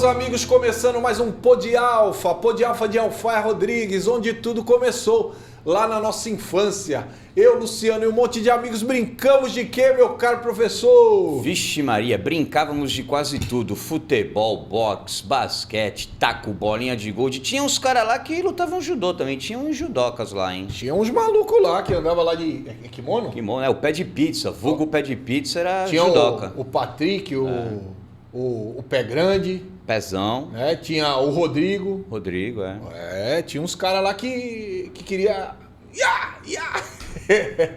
amigos, começando mais um Pod Alfa de Alfaia Rodrigues, onde tudo começou lá na nossa infância. Eu, Luciano e um monte de amigos brincamos de quê, meu caro professor? Vixe Maria, brincávamos de quase tudo. Futebol, boxe, basquete, taco, bolinha de gude. Tinha uns caras lá que lutavam judô também, tinha uns judocas lá, hein? Tinha uns malucos lá que andavam lá de kimono? Kimono, o pé de pizza, vulgo pé de pizza era tinha judoca. O Patrick, o Pé Grande. Pezão. Tinha o Rodrigo. Rodrigo, é. Tinha uns caras lá que queria...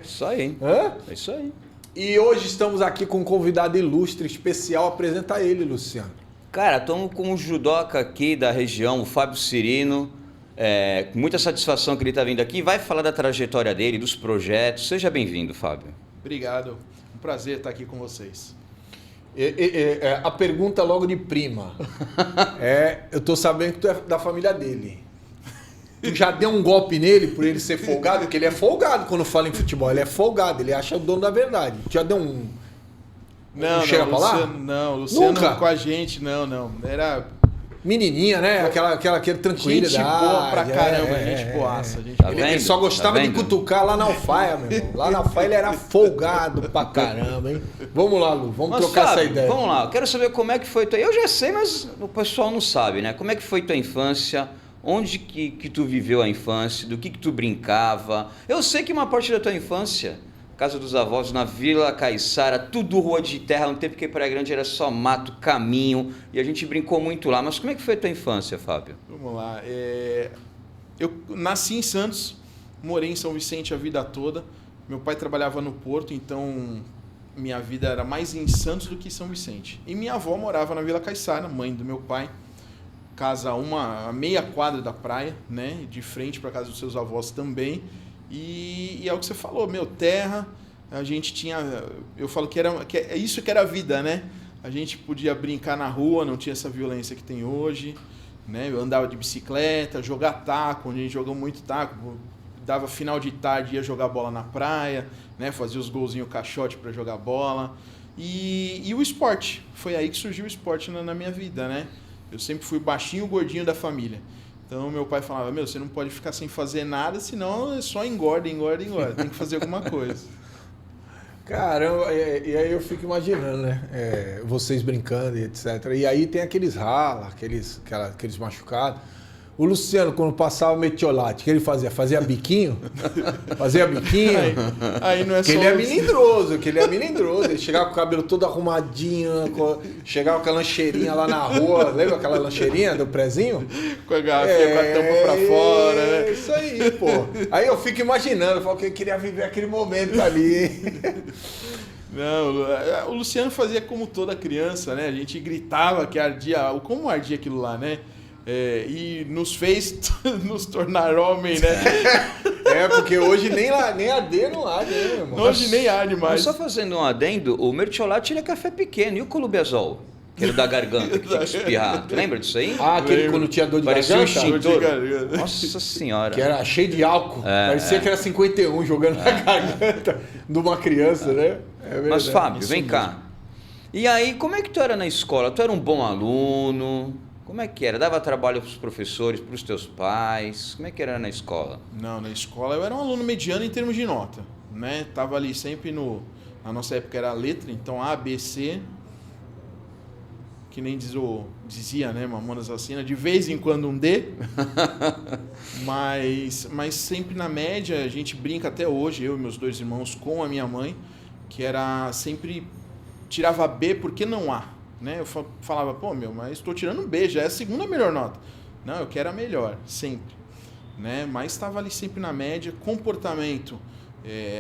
Isso aí. Hã? É isso aí. E hoje estamos aqui com um convidado ilustre, especial. Apresenta ele, Luciano. Cara, estamos com um judoca aqui da região, o Fábio Cirino. Com muita satisfação que ele está vindo aqui. Vai falar da trajetória dele, dos projetos. Seja bem-vindo, Fábio. Obrigado. Um prazer estar aqui com vocês. A pergunta logo de prima. Eu tô sabendo que tu é da família dele. Tu já deu um golpe nele por ele ser folgado? Porque ele é folgado quando fala em futebol. Ele é folgado, ele acha o dono da verdade. Tu já deu um... Não, chega pra lá? Não, Luciano Nunca? com a gente, não. Era Menininha, né? Aquela tranquilidade. gente boa pra caramba, gente boaça. Tá Ele vendo? só gostava Tá de vendo? cutucar lá na Alfaia, meu irmão. Lá na Alfaia ele era folgado pra caramba, hein? Vamos lá, Lu. Vamos Mas, trocar Fábio, essa ideia. Vamos lá, eu quero saber como é que foi tua... Eu já sei, mas o pessoal não sabe, né? Como é que foi tua infância? Onde que tu viveu a infância? Do que tu brincava? Eu sei que uma parte da tua infância, casa dos avós, na Vila Caiçara, tudo rua de terra, no tempo que Praia Grande era só mato, caminho, e a gente brincou muito lá. Mas como é que foi a tua infância, Fábio? Vamos lá. Eu nasci em Santos, morei em São Vicente a vida toda. Meu pai trabalhava no Porto, então minha vida era mais em Santos do que em São Vicente. E minha avó morava na Vila Caiçara, mãe do meu pai. Casa a meia quadra da praia, né? De frente para casa dos seus avós também. E é o que você falou, terra, a gente tinha... Eu falo que é isso que era a vida, né? A gente podia brincar na rua, não tinha essa violência que tem hoje, né? Eu andava de bicicleta, jogar taco, onde a gente jogou muito taco. Dava final de tarde, ia jogar bola na praia, né? Fazia os golzinhos caixote para jogar bola. E o esporte, foi aí que surgiu o esporte na minha vida, né? Eu sempre fui o baixinho e o gordinho da família. Então, meu pai falava, você não pode ficar sem fazer nada, senão é só engorda. Tem que fazer alguma coisa. Caramba, e aí eu fico imaginando, né? Vocês brincando e etc. E aí tem aqueles rala, aqueles machucados. O Luciano, quando passava metiolate, o que ele fazia? Fazia biquinho? Aí não é que só... ele é melindroso. Ele chegava com o cabelo todo arrumadinho, chegava com a lancheirinha lá na rua. Lembra aquela lancheirinha do prezinho? Com a garrafinha com a tampa pra fora, né? É isso aí, pô. Aí eu fico imaginando, eu falo que eu queria viver aquele momento ali. Não, o Luciano fazia como toda criança, né? A gente gritava que ardia, como ardia aquilo lá, né? E nos fez nos tornar homem, né? Porque hoje nem arder não arde, né, meu irmão? Hoje nem arde mais. Mas só fazendo um adendo, o mertiolate ele é café pequeno, e o colubiazol? Aquele da garganta que tinha que espirrar. Tu lembra disso aí? Aquele quando tinha dor de Parecia garganta? um extintor. garganta. Nossa senhora. Que era cheio de álcool. Parecia que era 51 jogando na garganta de uma criança, né? Mas, Fábio, vem cá. E aí, como é que tu era na escola? Tu era um bom aluno? Como é que era? Dava trabalho para os professores, para os teus pais? Como é que era na escola? Não, na escola eu era um aluno mediano em termos de nota, né? Tava ali sempre na nossa época era a letra, então A, B, C, que nem dizia, né, Mamonas Assassinas, de vez em quando um D, mas sempre na média. A gente brinca até hoje, eu e meus dois irmãos, com a minha mãe, que era sempre tirava B porque não A. Né? Eu falava, mas estou tirando B, já é a segunda melhor nota. Não, eu quero a melhor, sempre. Né? Mas estava ali sempre na média. Comportamento,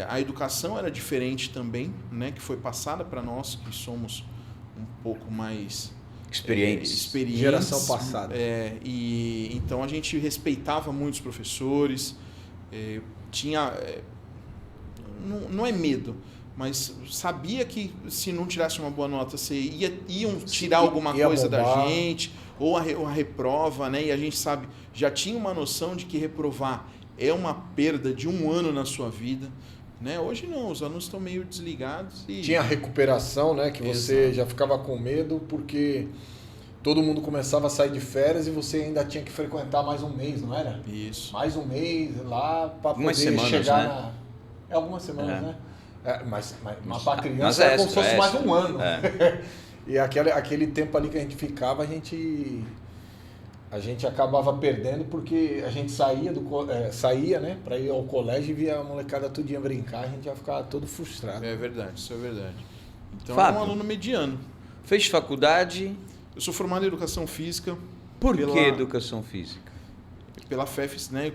a educação era diferente também, né? Que foi passada para nós, que somos um pouco mais experientes. Geração passada. E então a gente respeitava muito os professores, tinha... não é medo, mas sabia que se não tirasse uma boa nota, iam tirar alguma coisa da gente, ou a reprova, né? E a gente sabe, já tinha uma noção de que reprovar é uma perda de um ano na sua vida, né? Hoje não, os alunos estão meio desligados. Tinha recuperação, né? Que você já ficava com medo, porque todo mundo começava a sair de férias e você ainda tinha que frequentar mais um mês, não era? Isso. Mais um mês lá para poder semanas, chegar né? na... Algumas semanas, É. né? Mas para criança Mas era como se fosse mais um ano. É. E aquele tempo ali que a gente ficava, a gente acabava perdendo porque a gente saía, né, para ir ao colégio e via a molecada tudinha brincar, a gente ia ficar todo frustrado. É verdade, isso é verdade. Então, Fábio. é um aluno mediano. Fez faculdade? Eu sou formado em Educação Física. Por Pela- que educação física? Pela FEFES, né?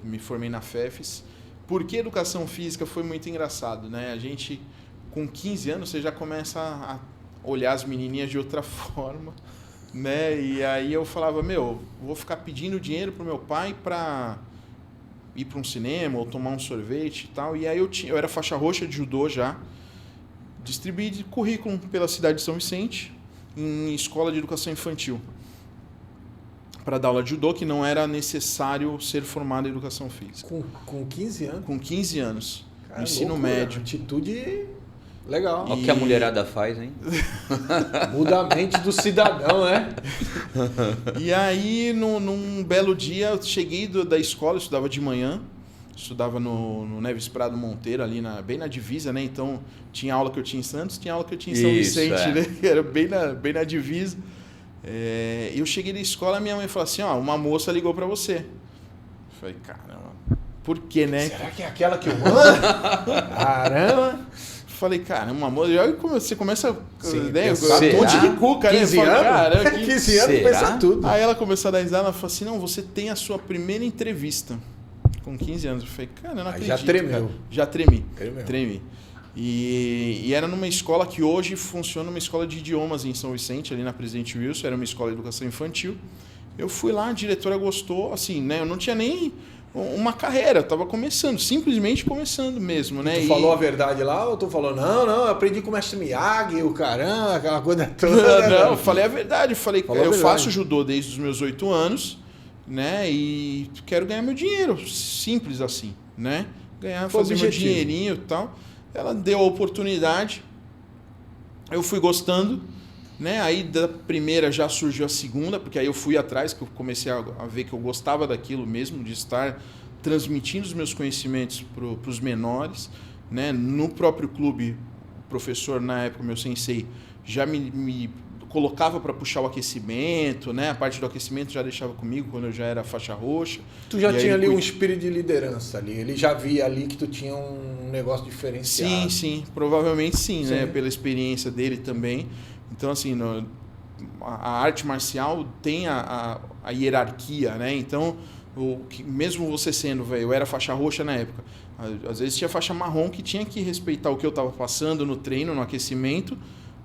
Me formei na FEFES. Por que Educação Física? Foi muito engraçado, né? A gente, com 15 anos, você já começa a olhar as menininhas de outra forma, né? E aí eu falava, vou ficar pedindo dinheiro pro meu pai para ir para um cinema ou tomar um sorvete e tal. E aí eu era faixa roxa de judô já. Distribuí de currículo pela cidade de São Vicente em escola de educação infantil para dar aula de judô, que não era necessário ser formado em educação física. Com 15 anos? Com 15 anos, Cara, no ensino loucura, médio. Atitude legal. Olha o que a mulherada faz, hein? Muda a mente do cidadão, né? E aí, num belo dia, eu cheguei da escola, eu estudava de manhã, estudava no Neves Prado Monteiro, ali bem na divisa, né? Então, tinha aula que eu tinha em Santos, tinha aula que eu tinha em São Isso, Vicente, é. né? Era bem na divisa. Eu cheguei da escola, minha mãe falou assim, uma moça ligou para você. Eu falei, caramba, por quê, né? Será que é aquela que eu amo? Caramba! Falei, caramba, uma moça... E aí você começa Sim, né? pensar, Um monte de cuca, né? 15 Fala, anos? "Caramba, que 15 anos será? pensa tudo. Aí ela começou a dar risada, ela falou assim, não, você tem a sua primeira entrevista com 15 anos. Eu falei, cara, eu não Aí acredito. já tremeu. Cara. Já tremi. Tremeu. Tremi. E era numa escola que hoje funciona uma escola de idiomas em São Vicente, ali na Presidente Wilson, era uma escola de educação infantil. Eu fui lá, a diretora gostou, assim, né? Eu não tinha nem uma carreira, eu tava começando, simplesmente começando mesmo, né? Tu falou a verdade lá ou tu falou, não, eu aprendi com o mestre Miyagi, o caramba, aquela coisa toda. Não, eu falei a verdade. Falei, Falou a eu verdade. faço judô desde os meus 8 anos, né? E quero ganhar meu dinheiro. Simples assim, né? Fazer meu objetivo. dinheirinho e tal. Ela deu a oportunidade. Eu fui gostando, né? Aí da primeira já surgiu a segunda, porque aí eu fui atrás, que eu comecei a ver que eu gostava daquilo mesmo, de estar transmitindo os meus conhecimentos para os menores, né? No próprio clube, o professor, na época, meu sensei, já me colocava para puxar o aquecimento, né? A parte do aquecimento já deixava comigo quando eu já era faixa roxa. Tu já E aí tinha ali ele um espírito de liderança ali, ele já via ali que tu tinha um negócio diferenciado. Sim, provavelmente sim, né? Sim. Pela experiência dele também. Então, assim, a arte marcial tem a hierarquia, né? Então, mesmo você sendo, velho, eu era faixa roxa na época, às vezes tinha faixa marrom que tinha que respeitar o que eu estava passando no treino, no aquecimento,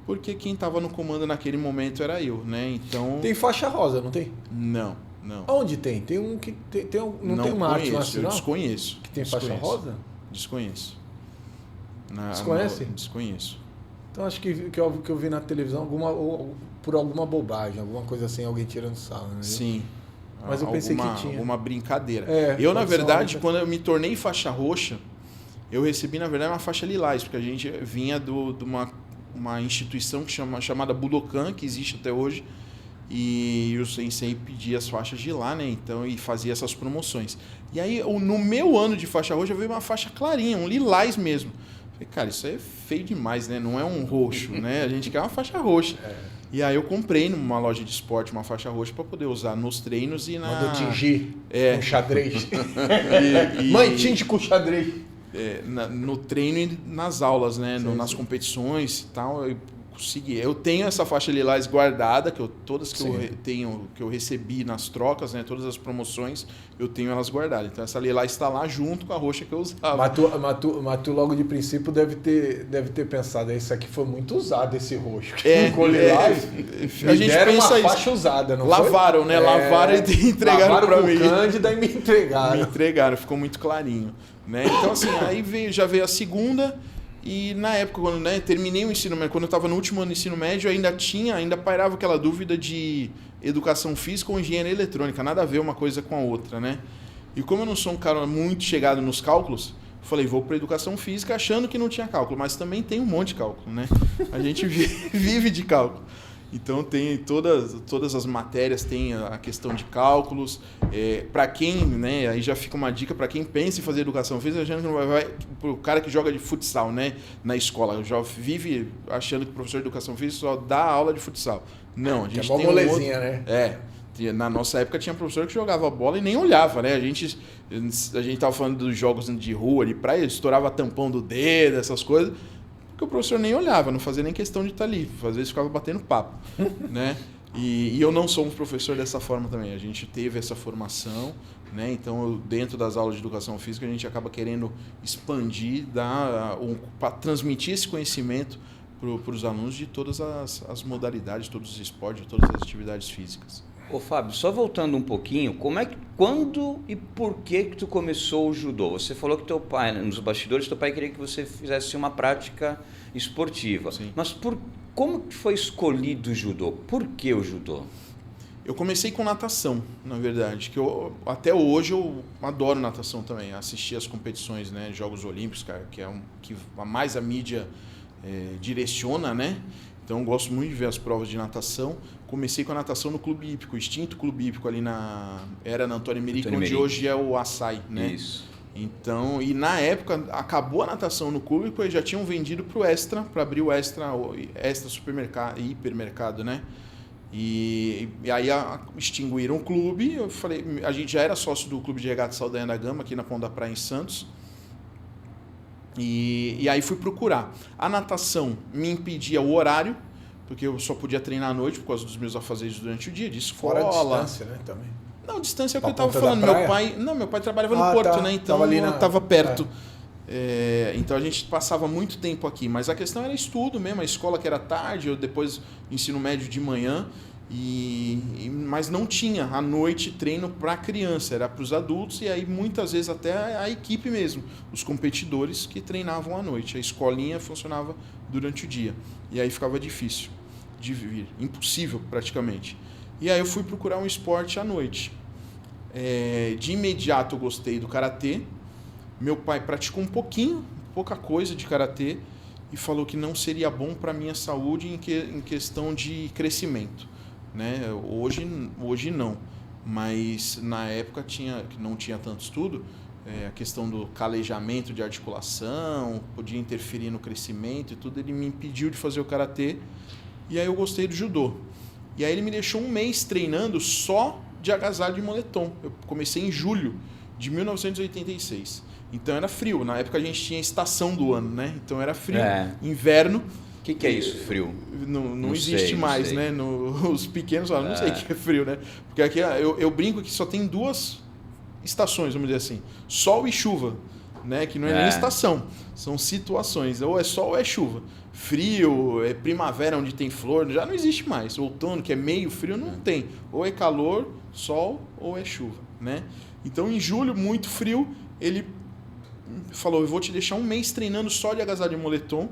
porque quem estava no comando naquele momento era eu, né? Então... Tem faixa rosa, não tem? Não. Onde tem? Tem um que não tem uma arte conheço, marcial eu desconheço. que tem faixa rosa? Desconheço. Desconhece? Desconheço. Então acho que eu vi na televisão por alguma bobagem, alguma coisa assim, alguém tirando sarro, né? Sim. Mas eu pensei que tinha. Alguma brincadeira. pode Eu, na ser verdade, uma- quando eu me tornei faixa roxa, eu recebi, na verdade, uma faixa lilás, porque a gente vinha de uma instituição chamada Budokan, que existe até hoje, e o sensei pedia as faixas de lá, né? Então, e fazia essas promoções. E aí, no meu ano de faixa roxa, veio uma faixa clarinha, um lilás mesmo. Falei, cara, isso aí é feio demais, né? Não é um roxo, né? A gente quer uma faixa roxa. E aí eu comprei numa loja de esporte uma faixa roxa para poder usar nos treinos e na... Mandou tingir com xadrez. e- Mãe, tinge com xadrez. no treino e nas aulas, né? Nas competições e tal, eu consegui. Eu tenho essa faixa lilás guardada, todas que eu recebi nas trocas, né? Todas as promoções, eu tenho elas guardadas. Então essa lilás está lá junto com a roxa que eu usava. Mas tu logo de princípio deve ter pensado, isso aqui foi muito usado, esse roxo. Ficou lilás. A gente deram pensa uma isso. faixa usada, não Lavaram, foi? né? Lavaram e entregaram para mim. Cândida e me entregaram. Me entregaram, ficou muito clarinho, né? Então assim, aí já veio a segunda e na época quando, né, terminei o ensino médio, quando eu estava no último ano do ensino médio, ainda pairava aquela dúvida de educação física ou engenharia eletrônica, nada a ver uma coisa com a outra, né? E como eu não sou um cara muito chegado nos cálculos, falei, vou para educação física achando que não tinha cálculo, mas também tem um monte de cálculo, né? A gente vive de cálculo. Então tem todas as matérias, tem a questão de cálculos. Para quem, né, aí já fica uma dica para quem pensa em fazer educação física, achando que não vai pro cara que joga de futsal, né, na escola, já vive achando que o professor de educação física só dá aula de futsal. Não, a gente tem uma molezinha, né? Na nossa época tinha professor que jogava bola e nem olhava, né? A gente tava falando dos jogos de rua, de praia, estourava tampão do dedo, essas coisas, porque o professor nem olhava, não fazia nem questão de estar ali, às vezes ficava batendo papo, né? E eu não sou um professor dessa forma também, a gente teve essa formação, né? Então, dentro das aulas de educação física, a gente acaba querendo expandir, para transmitir esse conhecimento para os alunos de todas as modalidades, todos os esportes, todas as atividades físicas. Ô Fábio, só voltando um pouquinho, quando e por que tu começou o judô? Você falou que teu pai, nos bastidores, teu pai queria que você fizesse uma prática esportiva. Sim. Mas como que foi escolhido o judô? Por que o judô? Eu comecei com natação, na verdade, que até hoje eu adoro natação também, assistir as competições, né, Jogos Olímpicos, cara, que mais a mídia direciona, né? Então eu gosto muito de ver as provas de natação. Comecei com a natação no Clube Hípico, extinto Clube Hípico ali era na Antônio Merico, onde hoje é o Açaí, né? Isso. Então, e na época acabou a natação no clube, porque já tinham vendido para o Extra, para abrir o Extra supermercado, hipermercado, né? E aí extinguiram o clube. Eu falei, a gente já era sócio do Clube de Regata Saldanha da Gama, aqui na Ponta da Praia, em Santos. E aí fui procurar. A natação me impedia o horário, porque eu só podia treinar à noite por causa dos meus afazeres durante o dia, de escola. Fora a distância, né, também. Não, distância é o que Pra eu estava Ponta da falando. Praia? Meu pai trabalhava no Porto, né? Então eu estava perto. Então a gente passava muito tempo aqui. Mas a questão era estudo mesmo, a escola que era tarde, eu depois ensino médio de manhã. Mas não tinha à noite treino para criança, era para os adultos, e aí muitas vezes até a equipe mesmo, os competidores que treinavam à noite. A escolinha funcionava durante o dia. E aí ficava difícil de vir, impossível praticamente. E aí eu fui procurar um esporte à noite. De imediato eu gostei do karatê. Meu pai praticou pouca coisa de karatê, e falou que não seria bom para a minha saúde em questão de crescimento. Né? Hoje não, mas na época que não tinha tanto estudo, a questão do calejamento de articulação podia interferir no crescimento e tudo, ele me impediu de fazer o karatê, e aí eu gostei do judô. E aí ele me deixou um mês treinando só de agasalho e moletom. Eu comecei em julho de 1986. Então era frio, na época a gente tinha estação do ano, né? Então era frio, inverno. O que é isso, frio? Não existe mais, né? Os pequenos falam, não sei o que é frio, né? Porque aqui eu brinco que só tem 2 estações, vamos dizer assim. Sol e chuva, né? Que não é nem estação, são situações. Ou é sol ou é chuva. Frio, primavera onde tem flor, já não existe mais. Outono, que é meio frio, não tem. Ou é calor, sol, ou é chuva, né? Então em julho, muito frio, ele falou, eu vou te deixar um mês treinando só de agasalho e moletom,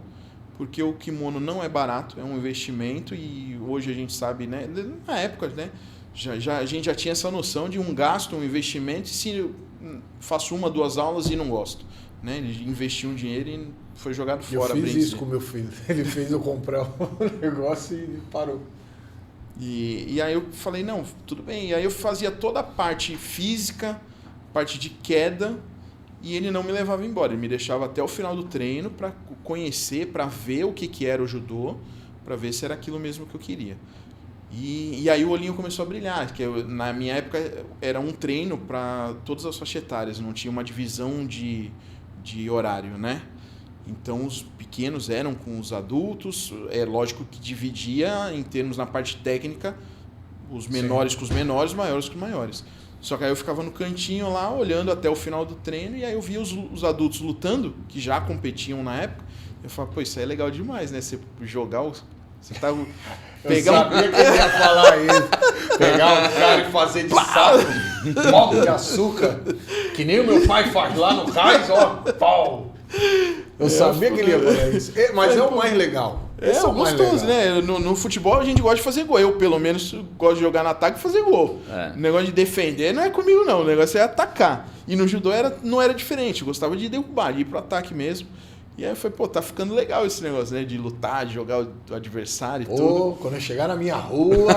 porque o kimono não é barato, é um investimento, e hoje a gente sabe, né, na época, né, a gente já tinha essa noção de um gasto, um investimento, e se eu faço 1, 2 aulas e não gosto, né, ele investiu um dinheiro e foi jogado fora. Eu fiz isso com meu filho, ele fez eu comprar um negócio e parou. E aí eu falei, não, tudo bem, e aí eu fazia toda a parte física, parte de queda, e ele não me levava embora, ele me deixava até o final do treino para conhecer, para ver o que era o judô, para ver se era aquilo mesmo que eu queria. E aí o olhinho começou a brilhar, que na minha época era um treino para todas as faixas etárias, não tinha uma divisão de horário, né? Então os pequenos eram com os adultos, é lógico que dividia em termos na parte técnica, os menores com os menores, os maiores com os maiores. Só que aí eu ficava no cantinho lá, olhando até o final do treino, e aí eu via os adultos lutando, que já competiam na época. Eu falava, pô, isso aí é legal demais, né? Você jogar o... Você tá... Eu sabia que ele ia falar isso. Pegar um cara e fazer de saco, moco de açúcar, que nem o meu pai faz lá no Raiz, ó, pau. Eu sabia que ele ia falar isso. Mas é o mais legal. Esse é o gostoso, né? No futebol a gente gosta de fazer gol. Eu, pelo menos, gosto de jogar no ataque e fazer gol. O negócio de defender não é comigo, não. O negócio é atacar. E no judô não era diferente. Eu gostava de derrubar, de ir pro ataque mesmo. E aí eu falei, pô, tá ficando legal esse negócio, né? De lutar, de jogar o adversário e tudo. Quando eu chegar na minha rua...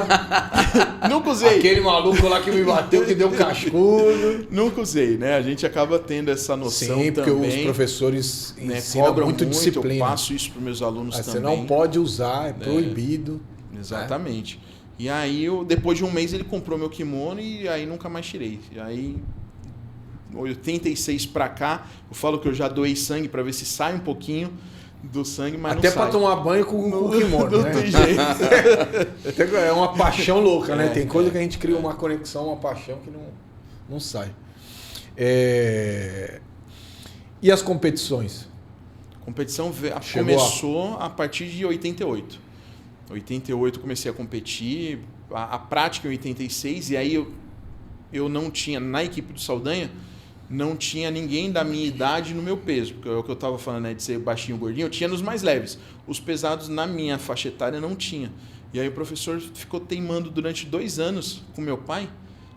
Nunca usei. Aquele maluco lá que me bateu, que deu cascudo. Nunca usei, né? A gente acaba tendo essa noção Sim, porque também. os professores Né, ensinam cobram muito disciplina. Eu passo isso para meus alunos Mas também. você não pode usar, é proibido. Exatamente. Né? E aí, depois de um mês, ele comprou meu kimono e aí nunca mais tirei. E aí, 86 pra cá, eu falo que eu já doei sangue para ver se sai um pouquinho do sangue, mas até não sai. para tomar banho com o kimono, não né? tem jeito. É uma paixão louca, né? Tem coisa que a gente cria uma conexão, uma paixão que não sai. E as competições? A competição começou a partir de 88. 88 comecei a competir, a prática em 86, e aí eu não tinha, na equipe do Saldanha, não tinha ninguém da minha idade no meu peso, porque é o que eu estava falando, né, de ser baixinho, gordinho, eu tinha nos mais leves. Os pesados na minha faixa etária não tinha. E aí o professor ficou teimando durante 2 anos com meu pai,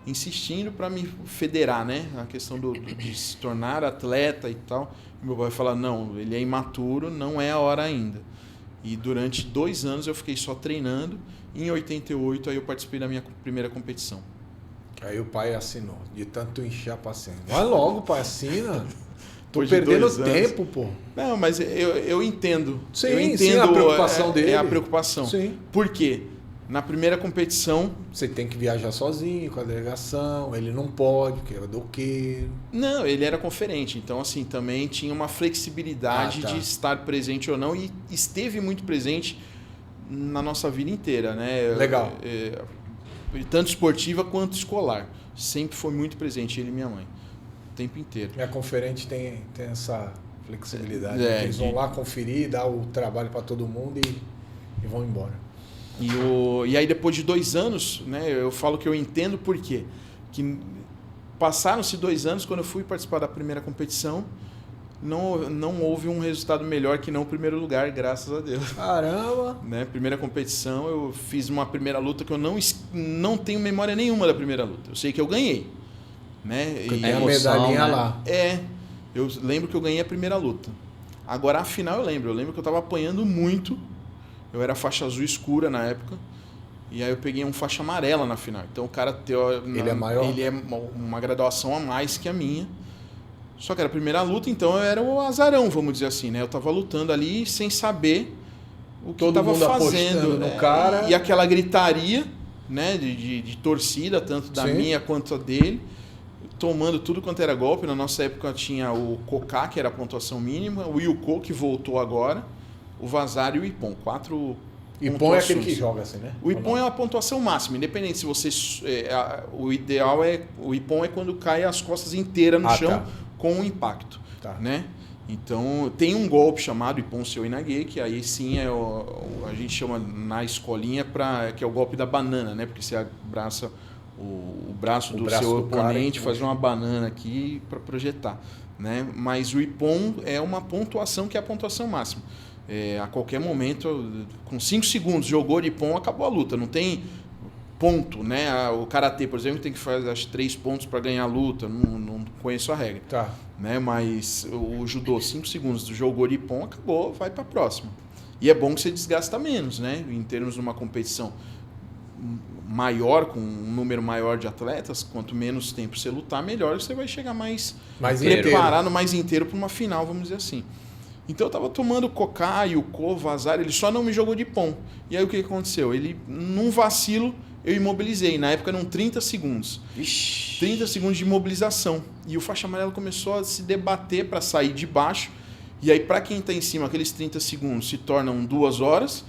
insistindo para me federar, né, a questão de se tornar atleta e tal. E meu pai falou, não, ele é imaturo, não é a hora ainda. E durante 2 anos eu fiquei só treinando. Em 88 aí eu participei da minha primeira competição. Aí o pai assinou, de tanto encher a paciência. Vai logo, pai, assina. Tô Depois de perdendo tempo, pô. Não, mas eu entendo. Sim, eu entendo sim, a preocupação dele. É a preocupação. Sim. Por quê? Na primeira competição... Você tem que viajar sozinho, com a delegação, ele não pode, porque é doqueiro. Não, ele era conferente, então assim, também tinha uma flexibilidade de estar presente ou não, e esteve muito presente na nossa vida inteira, né? Legal. Tanto esportiva quanto escolar. Sempre foi muito presente, ele e minha mãe. O tempo inteiro. E a conferente tem essa flexibilidade. Eles vão lá conferir, dar o trabalho para todo mundo e vão embora. E aí depois de 2 anos, né, eu falo que eu entendo por quê. Que passaram-se 2 anos, quando eu fui participar da primeira competição, não houve um resultado melhor que não o primeiro lugar, graças a Deus. Caramba! Né, primeira competição, eu fiz uma primeira luta que eu não tenho memória nenhuma da primeira luta. Eu sei que eu ganhei. Né? E tem a medalhinha, né, lá. Eu lembro que eu ganhei a primeira luta. Agora a final eu lembro que eu estava apanhando muito. Eu era faixa azul escura na época. E aí eu peguei faixa amarela na final. Então o cara ele é maior? Ele é uma graduação a mais que a minha. Só que era a primeira luta, então eu era o azarão, vamos dizer assim, né? Eu tava lutando ali sem saber o que eu tava fazendo. No cara. E aquela gritaria, né, de torcida, tanto da minha quanto a dele, tomando tudo quanto era golpe. Na nossa época tinha o Koká, que era a pontuação mínima, o Yuko, que voltou agora, o Vazar e o Ippon. 4 Ippon é aquele que joga assim, né? O Ippon é a pontuação máxima, independente se você... o ideal é... O Ippon é quando cai as costas inteiras no chão com o impacto. Tá. Né? Então, tem um golpe chamado Ippon Seu Inage, que aí sim a gente chama na escolinha, que é o golpe da banana, né? Porque você abraça o braço do seu oponente, faz uma banana aqui para projetar. Né? Mas o Ippon é uma pontuação que é a pontuação máxima. A qualquer momento, com 5 segundos, jogou de Ippon, acabou a luta. Não tem ponto, né? O karatê, por exemplo, tem que fazer acho, 3 pontos para ganhar a luta. Não conheço a regra. Tá. Né? Mas o judô, 5 segundos, jogou de Ippon, acabou, vai para a próxima. E é bom que você desgasta menos, né? Em termos de uma competição maior, com um número maior de atletas, quanto menos tempo você lutar, melhor você vai chegar mais preparado, mais inteiro para uma final, vamos dizer assim. Então eu tava tomando Koká, Yuko, Vazar, ele só não me jogou de Ippon. E aí o que aconteceu? Ele, num vacilo, eu imobilizei. Na época eram 30 segundos. Ixi. 30 segundos de imobilização. E o faixa amarela começou a se debater para sair de baixo. E aí para quem tá em cima, aqueles 30 segundos se tornam 2 horas.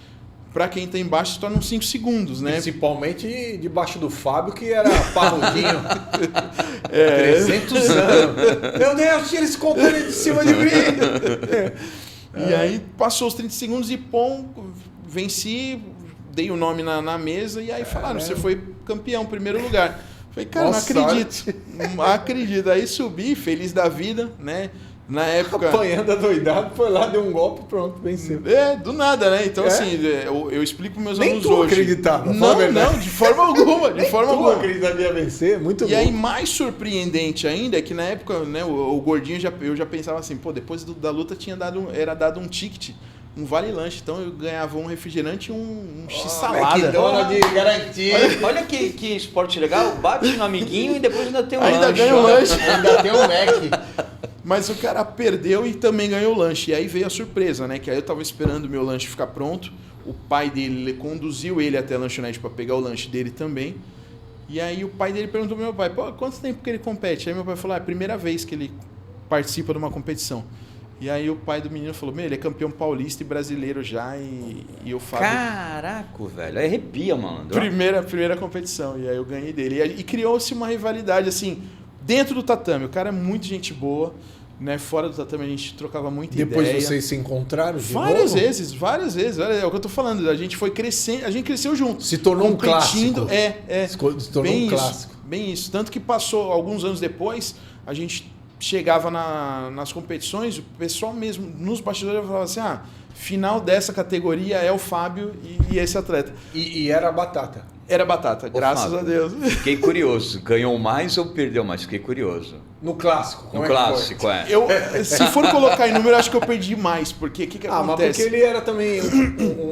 Para quem tá embaixo se tornam 5 segundos, né? Principalmente debaixo do Fábio, que era parrudinho. 300 anos. Meu Deus, tira esse componente de cima de mim. E aí passou os 30 segundos e pom, venci, dei o nome na mesa e aí falaram, você foi campeão, primeiro lugar. Falei, cara, nossa, não acredito. Acredito. Aí subi, feliz da vida, né? Na época... Apanhando adoidado, foi lá, deu um golpe, pronto, venceu. Do nada, né? Então, assim, eu explico para meus Nem alunos tu hoje. acreditava. Não, de forma alguma, de forma Tu alguma. acreditava que ia vencer, muito bom. E aí, mais surpreendente ainda, é que na época, né, o gordinho, eu já pensava assim, pô, depois da luta era dado um ticket, um vale-lanche. Então eu ganhava um refrigerante e um x-salada. McDonald's garantia. Olha que esporte legal, bate no amiguinho e depois ainda tem um Ainda lanche. ganha um lanche. Ainda tem um Mac. Mas o cara perdeu e também ganhou o lanche. E aí veio a surpresa, né? Que aí eu tava esperando o meu lanche ficar pronto. O pai dele conduziu ele até a lanchonete para pegar o lanche dele também. E aí o pai dele perguntou pro meu pai, pô, quanto tempo que ele compete? Aí meu pai falou, é a primeira vez que ele participa de uma competição. E aí o pai do menino falou, ele é campeão paulista e brasileiro já, e eu falo... Caraca, velho, arrepia, mano. Primeira competição, e aí eu ganhei dele. E criou-se uma rivalidade, assim, dentro do tatame. O cara é muito gente boa, né? Fora do tatame a gente trocava muita ideia. Depois vocês se encontraram de várias novo? vezes. Olha, é o que eu tô falando, a gente foi crescendo, a gente cresceu junto. Se tornou um clássico. Se tornou bem um isso, clássico. Bem isso. Tanto que passou, alguns anos depois, a gente chegava nas competições, o pessoal mesmo, nos bastidores, falava assim, final dessa categoria é o Fábio e esse atleta. E era batata. Era batata, graças Fábio, a Deus. Fiquei curioso, ganhou mais ou perdeu mais? Fiquei curioso. No clássico. No clássico, é. Se for colocar em número, acho que eu perdi mais, porque o que acontece? Mas porque ele era também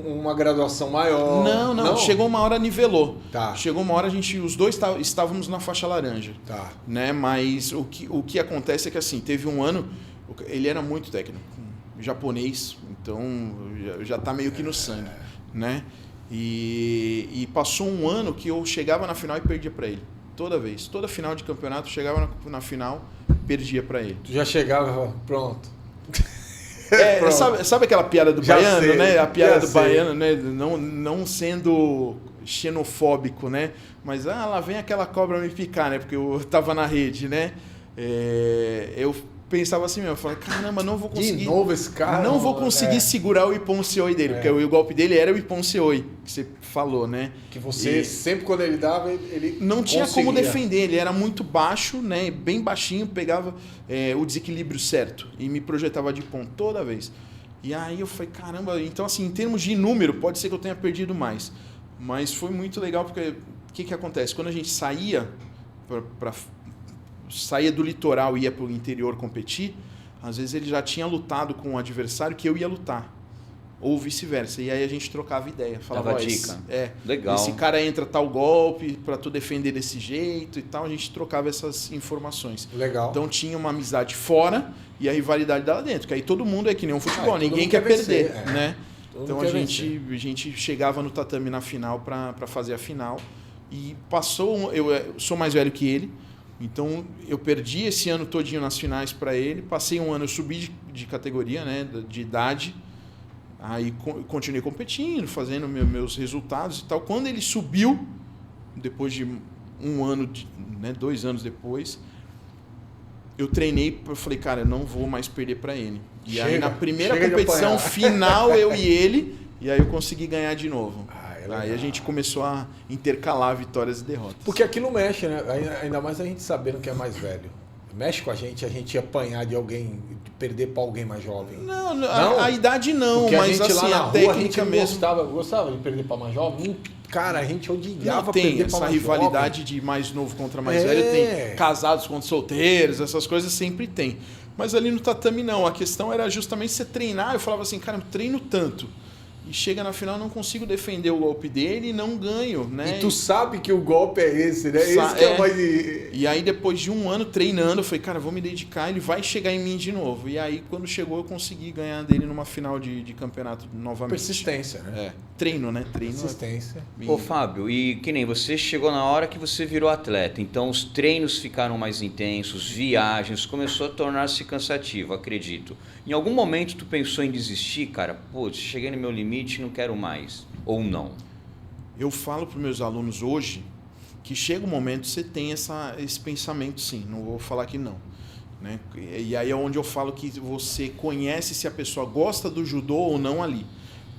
uma graduação maior. Não. Chegou uma hora, nivelou. Tá. Chegou uma hora, os dois estávamos na faixa laranja. Tá. Né? Mas o que acontece é que, assim, teve um ano, ele era muito técnico, japonês, então já tá meio que no sangue, né? E passou um ano que eu chegava na final e perdia para ele. Toda vez. Toda final de campeonato, chegava na final, perdia para ele. Tu já chegava, pronto. Sabe aquela piada do baiano, sei, né? A piada do sei. baiano, né? Não sendo xenofóbico, né? Mas, lá vem aquela cobra me picar, né? Porque eu tava na rede, né? Eu pensava assim mesmo, eu falei, caramba, não vou conseguir... De novo esse cara? Não vou conseguir segurar o Ippon Seoi dele, porque o golpe dele era o Ippon Seoi, que você falou, né? Que você, sempre quando ele dava, ele não tinha conseguia. como defender, ele era muito baixo, né? Bem baixinho, pegava o desequilíbrio certo e me projetava de Ippon toda vez. E aí eu falei, caramba, então assim, em termos de número, pode ser que eu tenha perdido mais. Mas foi muito legal, porque o que acontece? Quando a gente saía saía do litoral e ia para o interior competir, às vezes ele já tinha lutado com um adversário que eu ia lutar. Ou vice-versa. E aí a gente trocava ideia. Falava, dica. Legal. Esse cara entra tal golpe para tu defender desse jeito e tal. A gente trocava essas informações. Legal. Então tinha uma amizade fora e a rivalidade lá dentro. Que aí todo mundo é que nem um futebol. Ninguém quer perder, né? Então a gente chegava no tatame na final para fazer a final. E passou... Eu sou mais velho que ele. Então, eu perdi esse ano todinho nas finais para ele. Passei um ano, eu subi de categoria, né, de idade. Aí continuei competindo, fazendo meus resultados e tal. Quando ele subiu, depois de um ano, 2 anos depois, eu treinei, eu falei, cara, eu não vou mais perder para ele. E aí, na primeira competição final, eu e ele, e aí eu consegui ganhar de novo. Aí a gente começou a intercalar vitórias e derrotas. Porque aquilo mexe, né? Ainda mais a gente sabendo que é mais velho. Mexe com a gente apanhar de alguém, de perder para alguém mais jovem. Não? A idade não, porque mas a gente, assim, lá na a rua, técnica a gente mesmo. Gostava de perder para mais jovem. Cara, a gente odiava não, tem perder para essa mais rivalidade jovem. De mais novo contra mais velho, tem casados contra solteiros, essas coisas sempre tem. Mas ali no tatame não, a questão era justamente você treinar. Eu falava assim, cara, eu treino tanto. E chega na final, não consigo defender o golpe dele e não ganho, né? E tu sabe que o golpe é esse, né? Esse que é o mais... E aí, depois de um ano treinando, eu falei, cara, vou me dedicar, ele vai chegar em mim de novo. E aí, quando chegou, eu consegui ganhar dele numa final de campeonato novamente. Persistência, né? Treino, né? Persistência. Ô, Fábio, e que nem você chegou na hora que você virou atleta, então os treinos ficaram mais intensos, viagens, começou a tornar-se cansativo, acredito. Em algum momento tu pensou em desistir, cara? Pô, cheguei no meu limite, não quero mais. Ou não? Eu falo para os meus alunos hoje que chega um momento que você tem esse pensamento, sim. Não vou falar que não. Né? E aí é onde eu falo que você conhece se a pessoa gosta do judô ou não ali.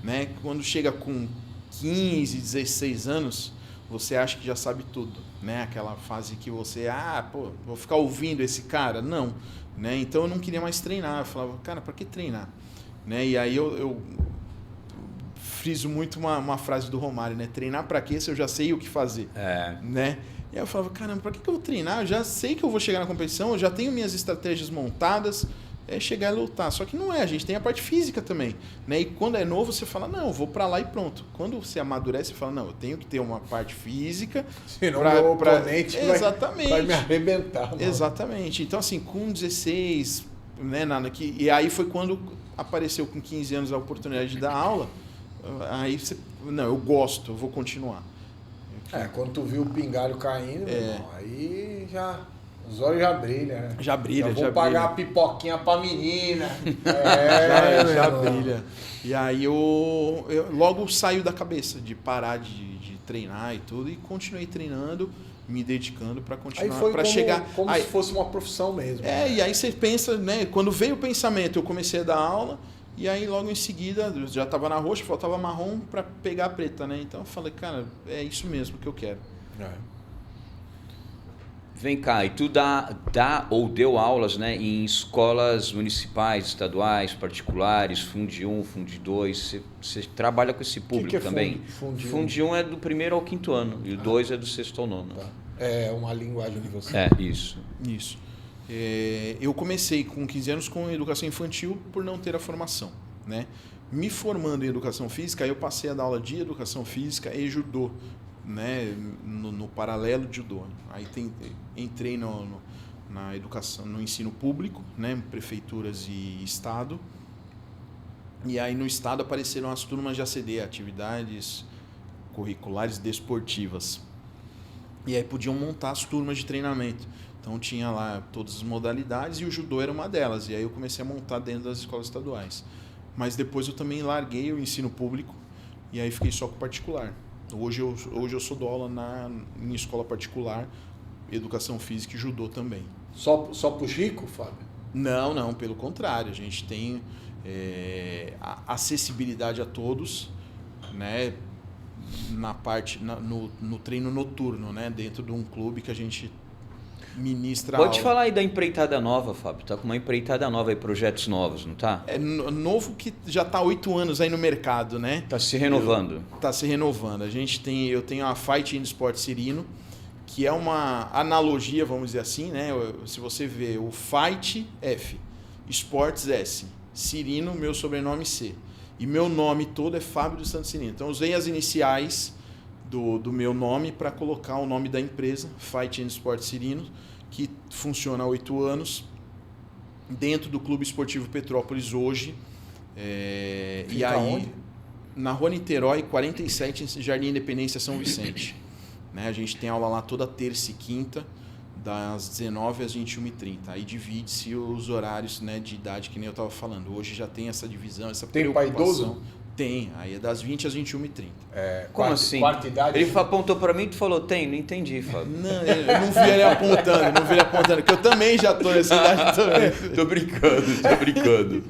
Né? Quando chega com 15, 16 anos, você acha que já sabe tudo. Né? Aquela fase que você, vou ficar ouvindo esse cara. Não. né? Então eu não queria mais treinar. Eu falava, cara, para que treinar? Né? E aí eu friso muito uma frase do Romário, né? Treinar para quê se eu já sei o que fazer? Né? E aí eu falava, caramba, para que eu vou treinar? Eu já sei que eu vou chegar na competição, eu já tenho minhas estratégias montadas, é chegar e lutar. Só que não é, a gente tem a parte física também, né? E quando é novo, você fala, não, eu vou para lá e pronto. Quando você amadurece, você fala, não, eu tenho que ter uma parte física. Senão meu oponente vai me arrebentar. Mano. Exatamente. Então, assim, com 16, né, e aí foi quando apareceu com 15 anos a oportunidade de dar aula. Aí você, não, eu gosto, eu vou continuar. Quando tu viu o pingalho caindo, meu irmão, aí já... Os olhos já brilham, né? Já brilha, já vou pagar a pipoquinha pra menina. Já brilha. E aí eu logo saio da cabeça de parar de treinar e tudo, e continuei treinando, me dedicando para continuar, para chegar... Como se fosse uma profissão mesmo. E aí você pensa, né? Quando veio o pensamento, eu comecei a dar aula, e aí logo em seguida, eu já estava na roxa, faltava marrom para pegar a preta, né? Então eu falei, cara, é isso mesmo que eu quero. Vem cá, e tu dá ou deu aulas, né, em escolas municipais, estaduais, particulares, Fundi 1, Fundi 2, você trabalha com esse público que também? Fundi 1 é do 1º ao 5º ano, e o 2 é do 6º ao 9º. Tá. É uma linguagem de você. Isso. Eu comecei com 15 anos com educação infantil por não ter a formação, né? Me formando em educação física, eu passei a dar aula de educação física e judô, né, no paralelo de judô. Aí entrei na educação, no ensino público, né, prefeituras e estado. E aí no estado apareceram as turmas de ACD, atividades curriculares desportivas. E aí podiam montar as turmas de treinamento. Então tinha lá todas as modalidades e o judô era uma delas. E aí eu comecei a montar dentro das escolas estaduais. Mas depois eu também larguei o ensino público e aí fiquei só com particular. Hoje eu sou dou aula em escola particular, educação física e judô também. Só pro Chico, Fábio? Não, pelo contrário. A gente tem acessibilidade a todos, né, na parte, no treino noturno, né, dentro de um clube que a gente ministra Pode falar aí da empreitada nova, Fábio. Tá com uma empreitada nova aí, projetos novos, não tá? É novo que já tá há 8 anos aí no mercado, né? Tá se renovando. Tá se renovando. Eu tenho a Fight in Sport Cirino, que é uma analogia, vamos dizer assim, né? Se você vê o Fight F, Sports S, Cirino, meu sobrenome C. E meu nome todo é Fábio dos Santos Cirino. Então eu usei as iniciais do meu nome para colocar o nome da empresa, Fight in Sport Cirino, que funciona há 8 anos, dentro do Clube Esportivo Petrópolis hoje. E aí, onde? Na Rua Niterói, 47, em Jardim Independência, São Vicente. Né? A gente tem aula lá toda terça e quinta, das 19 às 21h30. Aí divide-se os horários, né, de idade, que nem eu estava falando. Hoje já tem essa divisão, essa preocupação. Tem para idoso? Tem, aí é das 20 às 21h30. Como assim? Quarta idade? Ele apontou para mim e tu falou, não entendi, Fábio. Não, eu não vi ele apontando, que eu também já estou nessa idade também. Tô brincando.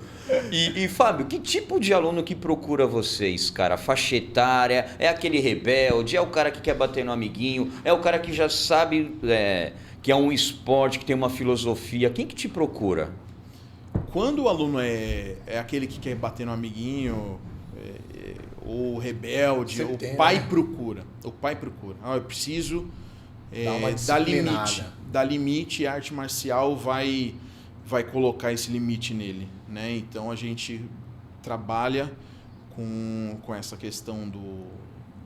E Fábio, que tipo de aluno que procura vocês, cara? Faixa etária, é aquele rebelde, é o cara que quer bater no amiguinho, é o cara que já sabe que é um esporte, que tem uma filosofia. Quem que te procura? Quando o aluno é aquele que quer bater no amiguinho, ou rebelde, o pai procura. Eu preciso dar limite, e a arte marcial vai colocar esse limite nele, né? Então a gente trabalha com essa questão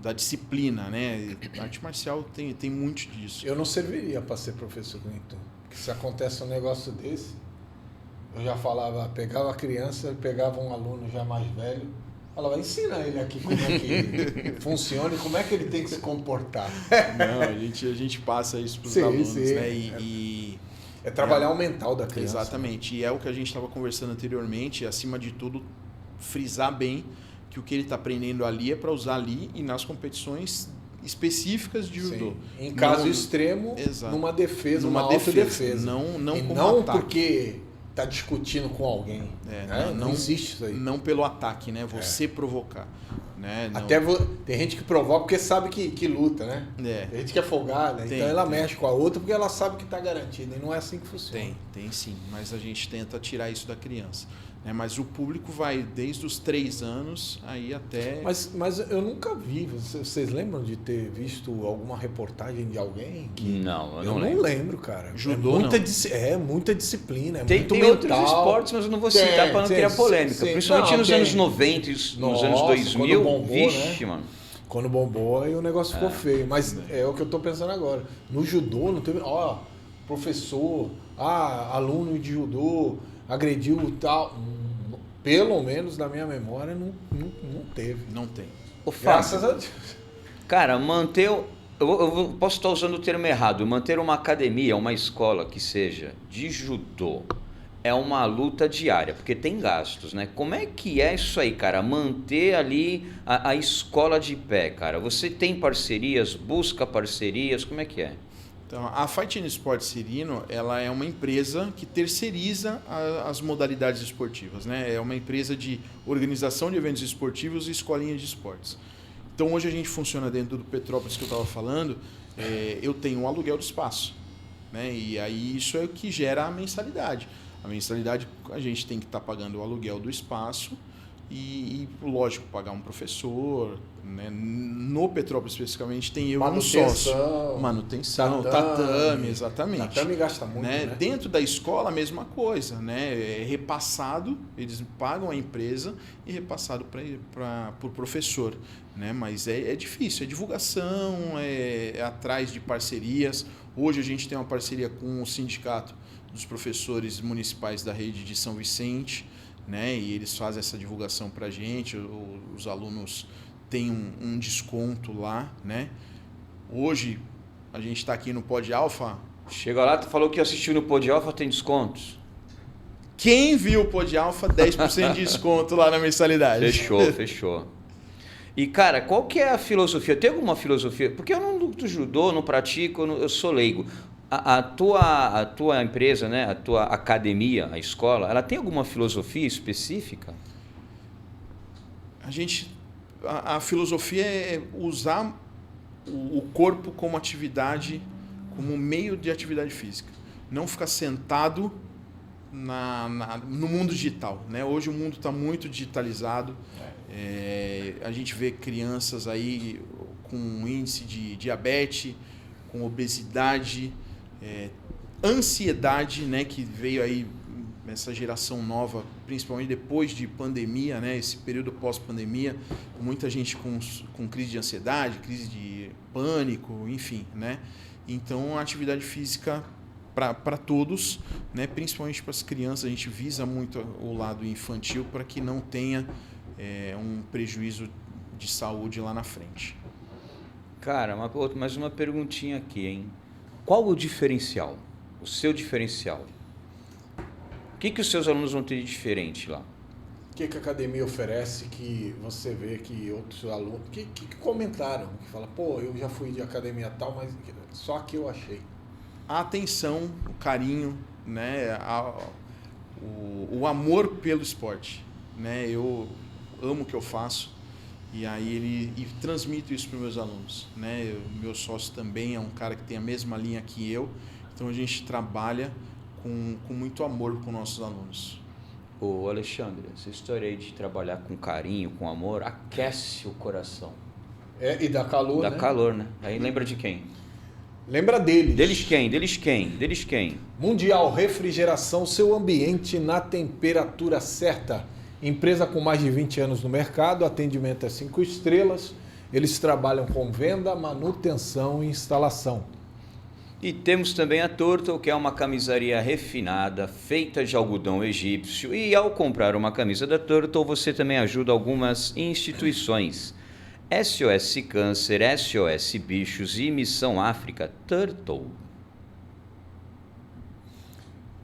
da disciplina, né? A arte marcial tem muito disso. Eu não serviria para ser professor, Clinton. Porque se acontece um negócio desse, eu já falava, pegava a criança, pegava um aluno já mais velho, falava, ensina ele aqui como é que funciona e como é que ele tem que se comportar. Não, a gente passa isso para os alunos, né? É trabalhar o mental da criança. Exatamente. E é o que a gente estava conversando anteriormente, acima de tudo, frisar bem que o que ele está aprendendo ali é para usar ali e nas competições específicas de judô. Em caso extremo, exato, numa defesa, uma autodefesa. Não porque está discutindo com alguém. Não existe isso aí. Não pelo ataque, né? Você provocar. Né? Não... Tem gente que provoca porque sabe que luta, né? Tem gente que é folgada, então ela mexe com a outra porque ela sabe que está garantida. E não é assim que funciona. Tem sim, mas a gente tenta tirar isso da criança. Né? Mas o público vai desde os 3 anos aí até... Mas eu nunca vi. Vocês lembram de ter visto alguma reportagem de alguém? Não, eu não lembro, cara. Judô, muita disciplina, tem muito mental. Tem outros esportes, mas eu não vou citar para não criar polêmica. Principalmente nos anos 90 e nos anos 2000. Bombou, vixe, né? mano. Quando bombou, aí o negócio ficou feio. Mas é o que eu tô pensando agora. No judô, não teve... professor, aluno de judô, agrediu tal... Pelo menos na minha memória não teve. Não tem. Graças a Deus. Cara, manter... Eu posso estar usando o termo errado. Manter uma academia, uma escola que seja de judô é uma luta diária, porque tem gastos, né? Como é que é isso aí, cara? Manter ali a escola de pé, cara. Você tem parcerias, busca parcerias, como é que é? Então, a Fighting Sport Serino, ela é uma empresa que terceiriza as modalidades esportivas, né? É uma empresa de organização de eventos esportivos e escolinha de esportes. Então, hoje a gente funciona dentro do Petrópolis que eu estava falando, eu tenho um aluguel do espaço, né? E aí isso é o que gera a mensalidade. A mensalidade, a gente tem que estar pagando o aluguel do espaço e lógico, pagar um professor, né? No Petrópolis especificamente tem eu um sócio. Manutenção, tatame, exatamente. Tatame gasta muito, né? Dentro da escola a mesma coisa, né? É repassado, eles pagam a empresa e repassado por professor, né? Mas é difícil, é divulgação, é atrás de parcerias. Hoje a gente tem uma parceria com o sindicato dos professores municipais da rede de São Vicente, né? E eles fazem essa divulgação para a gente, os alunos têm um desconto lá, né? Hoje a gente está aqui no Pod Alpha. Chega lá, tu falou que assistiu no Pod Alpha, tem descontos? Quem viu o Pod Alpha, 10% de desconto lá na mensalidade. Fechou. E, cara, qual que é a filosofia? Tem alguma filosofia? Porque eu não luto judô, não pratico, eu sou leigo. A tua empresa, né, a tua academia, a escola, ela tem alguma filosofia específica? A filosofia é usar o corpo como atividade, como meio de atividade física. Não ficar sentado no mundo digital, né? Hoje o mundo está muito digitalizado. A gente vê crianças aí com índice de diabetes, com obesidade, ansiedade, né, que veio aí essa geração nova, principalmente depois de pandemia, né, esse período pós-pandemia, muita gente com crise de ansiedade, crise de pânico, enfim, né? Então a atividade física para todos, né, principalmente para as crianças, a gente visa muito o lado infantil para que não tenha um prejuízo de saúde lá na frente. Cara, mais uma perguntinha aqui, hein? Qual o diferencial? O seu diferencial? O que os seus alunos vão ter de diferente lá? O que a academia oferece que você vê que outros alunos... que comentaram? Que fala, eu já fui de academia tal, mas só que eu achei. A atenção, o carinho, né? O amor pelo esporte, né? Eu amo o que eu faço. E aí transmito isso para os meus alunos, né? Meu sócio também é um cara que tem a mesma linha que eu, então a gente trabalha com muito amor com nossos alunos. Ô Alexandre, essa história aí de trabalhar com carinho, com amor, aquece o coração. E dá calor, Dá calor, né? Aí lembra de quem? Lembra deles. Deles quem? Mundial Refrigeração, seu ambiente na temperatura certa. Empresa com mais de 20 anos no mercado, atendimento é 5 estrelas. Eles trabalham com venda, manutenção e instalação. E temos também a Turtle, que é uma camisaria refinada, feita de algodão egípcio. E ao comprar uma camisa da Turtle, você também ajuda algumas instituições. SOS Câncer, SOS Bichos e Missão África, Turtle.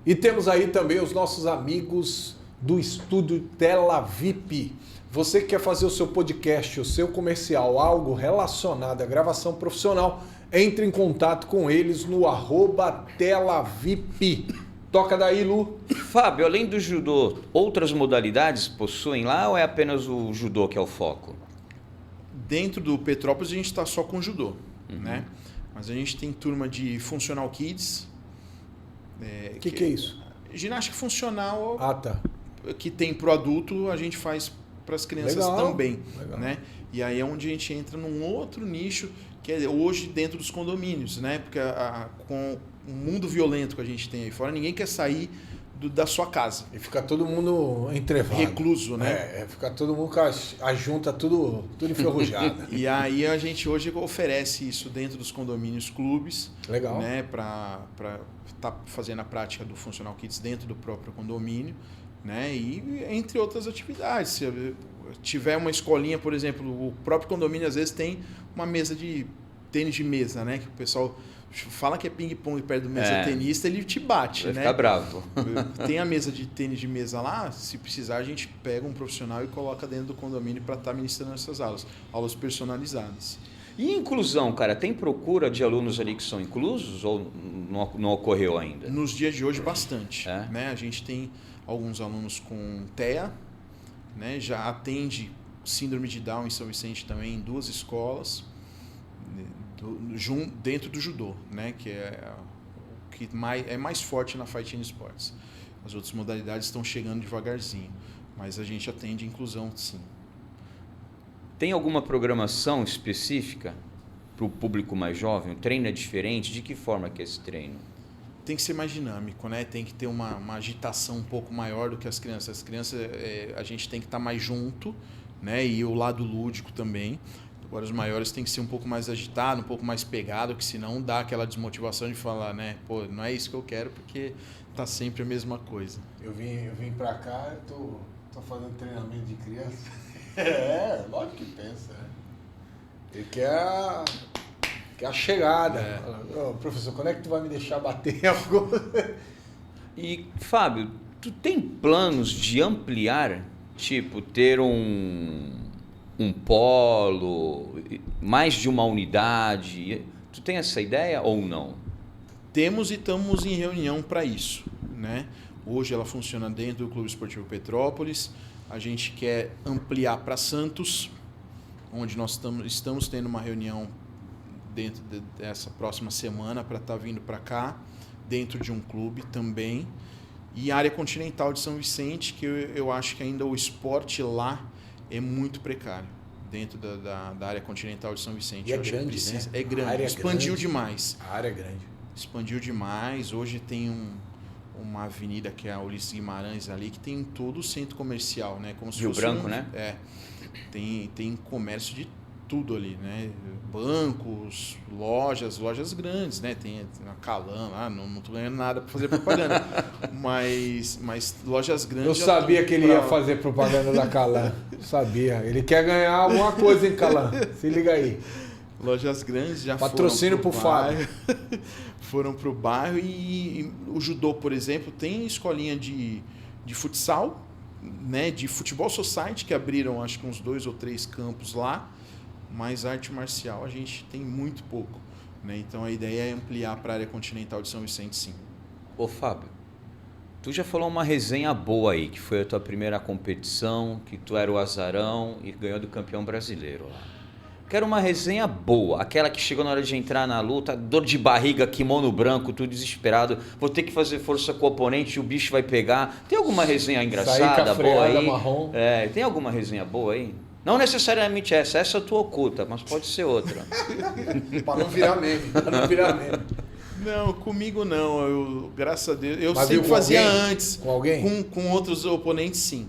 E temos aí também os nossos amigos do estúdio Tela VIP. Você que quer fazer o seu podcast, o seu comercial, algo relacionado à gravação profissional, entre em contato com eles no @TelaVip. Toca daí, Lu. Fábio, além do judô, outras modalidades possuem lá ou é apenas o judô que é o foco? Dentro do Petrópolis a gente está só com judô, né? Mas a gente tem turma de Functional Kids. O que é isso? Ginástica funcional. Ah, tá. Que tem pro adulto, a gente faz para as crianças também, Legal. né? E aí é onde a gente entra num outro nicho que é hoje dentro dos condomínios, né? Porque com o mundo violento que a gente tem aí fora, ninguém quer sair da sua casa. E fica todo mundo entrevado. Recluso, né? Fica todo mundo com a junta tudo enferrujada. E aí a gente hoje oferece isso dentro dos condomínios clubes. Legal. Né? Para estar fazendo a prática do Functional Kids dentro do próprio condomínio. Né? E entre outras atividades. Se tiver uma escolinha, por exemplo, o próprio condomínio às vezes tem uma mesa de tênis de mesa, né? Que o pessoal fala que é ping-pong perto do mesa tenista, ele te bate, vai né? ficar bravo. Tem a mesa de tênis de mesa lá, se precisar a gente pega um profissional e coloca dentro do condomínio para estar ministrando essas aulas personalizadas. E inclusão, cara, tem procura de alunos ali que são inclusos ou não ocorreu ainda? Nos dias de hoje, bastante. É? Né? A gente tem alguns alunos com TEA, né? Já atende síndrome de Down em São Vicente também em 2 escolas, dentro do judô, né? Que é o que é mais forte na Fighting Sports. As outras modalidades estão chegando devagarzinho, mas a gente atende inclusão, sim. Tem alguma programação específica para o público mais jovem? O treino é diferente? De que forma que é esse treino? Tem que ser mais dinâmico, né? Tem que ter uma agitação um pouco maior do que as crianças. As crianças, a gente tem que estar mais junto, né? E o lado lúdico também. Agora, os maiores tem que ser um pouco mais agitado, um pouco mais pegado, que senão dá aquela desmotivação de falar, né? Pô, não é isso que eu quero, porque tá sempre a mesma coisa. Eu vim pra cá, tô fazendo treinamento de criança. Lógico que pensa. Ele quer a chegada. Ô, professor, quando é que tu vai me deixar bater E, Fábio, tu tem planos de ampliar, tipo, ter um polo, mais de uma unidade? Tu tem essa ideia ou não? Temos e estamos em reunião para isso, né? Hoje ela funciona dentro do Clube Esportivo Petrópolis. A gente quer ampliar para Santos, onde nós estamos tendo uma reunião dentro dessa próxima semana para estar vindo para cá, dentro de um clube também. E a área continental de São Vicente, que eu acho que ainda o esporte lá é muito precário, dentro da área continental de São Vicente. E é grande, né? É grande, A área expandiu grande. demais. A área é grande. Expandiu demais. Hoje tem uma avenida que é a Ulisses Guimarães ali, que tem todo o centro comercial, né? Como se Rio fosse Branco, né? Tem comércio de tudo ali, né? Bancos, lojas grandes, né? Tem a Calan lá, não tô ganhando nada para fazer propaganda, mas lojas grandes. Eu sabia que ele ia fazer propaganda da Calan. Sabia. Ele quer ganhar alguma coisa, hein, Calan? Se liga aí. Lojas grandes já Patrocínio pro Fábio. Foram pro bairro e o judô, por exemplo, tem escolinha de futsal, né? De futebol society, que abriram acho que uns 2 ou 3 campos lá, mas arte marcial a gente tem muito pouco, né? Então a ideia é ampliar para a área continental de São Vicente, sim. Ô, Fábio, tu já falou uma resenha boa aí, que foi a tua primeira competição, que tu era o azarão e ganhou do campeão brasileiro lá. Quero uma resenha boa, aquela que chegou na hora de entrar na luta, dor de barriga, kimono branco, tudo desesperado, vou ter que fazer força com o oponente, o bicho vai pegar. Tem alguma resenha engraçada, boa aí? Marrom. Tem alguma resenha boa aí? Não necessariamente essa é a tua oculta, mas pode ser outra. Para não virar meme. Não, comigo não. Eu, graças a Deus, eu Mas sempre com fazia alguém? antes. Com alguém? Com outros oponentes, sim.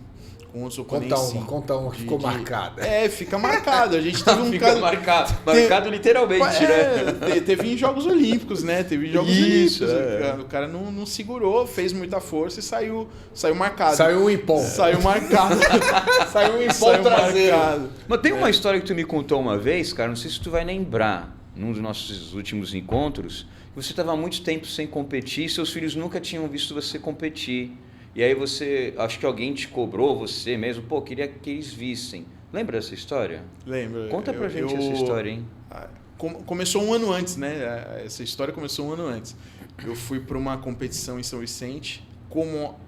Com outros oponentes, Conta uma que ficou marcada. Fica marcado. A gente teve um Fica caso... marcado literalmente, né? Teve em Jogos Olímpicos, né? Teve em Jogos Isso, Olímpicos. O cara não segurou, fez muita força e saiu marcado. Saiu um impom. Saiu marcado. Saiu um impom traseiro. Marcado. Mas tem uma história que tu me contou uma vez, cara, não sei se tu vai lembrar, num dos nossos últimos encontros, você estava há muito tempo sem competir, seus filhos nunca tinham visto você competir. E aí acho que alguém te cobrou, você mesmo, queria que eles vissem. Lembra dessa história? Lembro. Conta pra gente essa história, hein? Começou um ano antes, né? Essa história começou um ano antes. Eu fui para uma competição em São Vicente como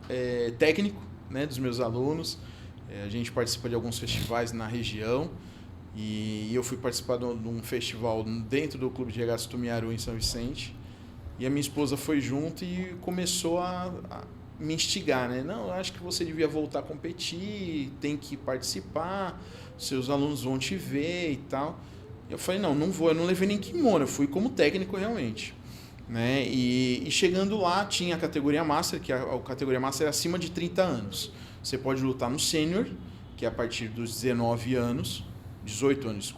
técnico, né, dos meus alunos. A gente participa de alguns festivais na região E eu fui participar de um festival dentro do Clube de Regatas Tumiaru em São Vicente. E a minha esposa foi junto e começou a me instigar, né? Não, eu acho que você devia voltar a competir, tem que participar, seus alunos vão te ver e tal. Eu falei, não vou, eu não levei nem kimono, eu fui como técnico realmente. Né? E chegando lá, tinha a categoria Master, que a categoria Master é acima de 30 anos. Você pode lutar no Sênior, que é a partir dos 18 anos,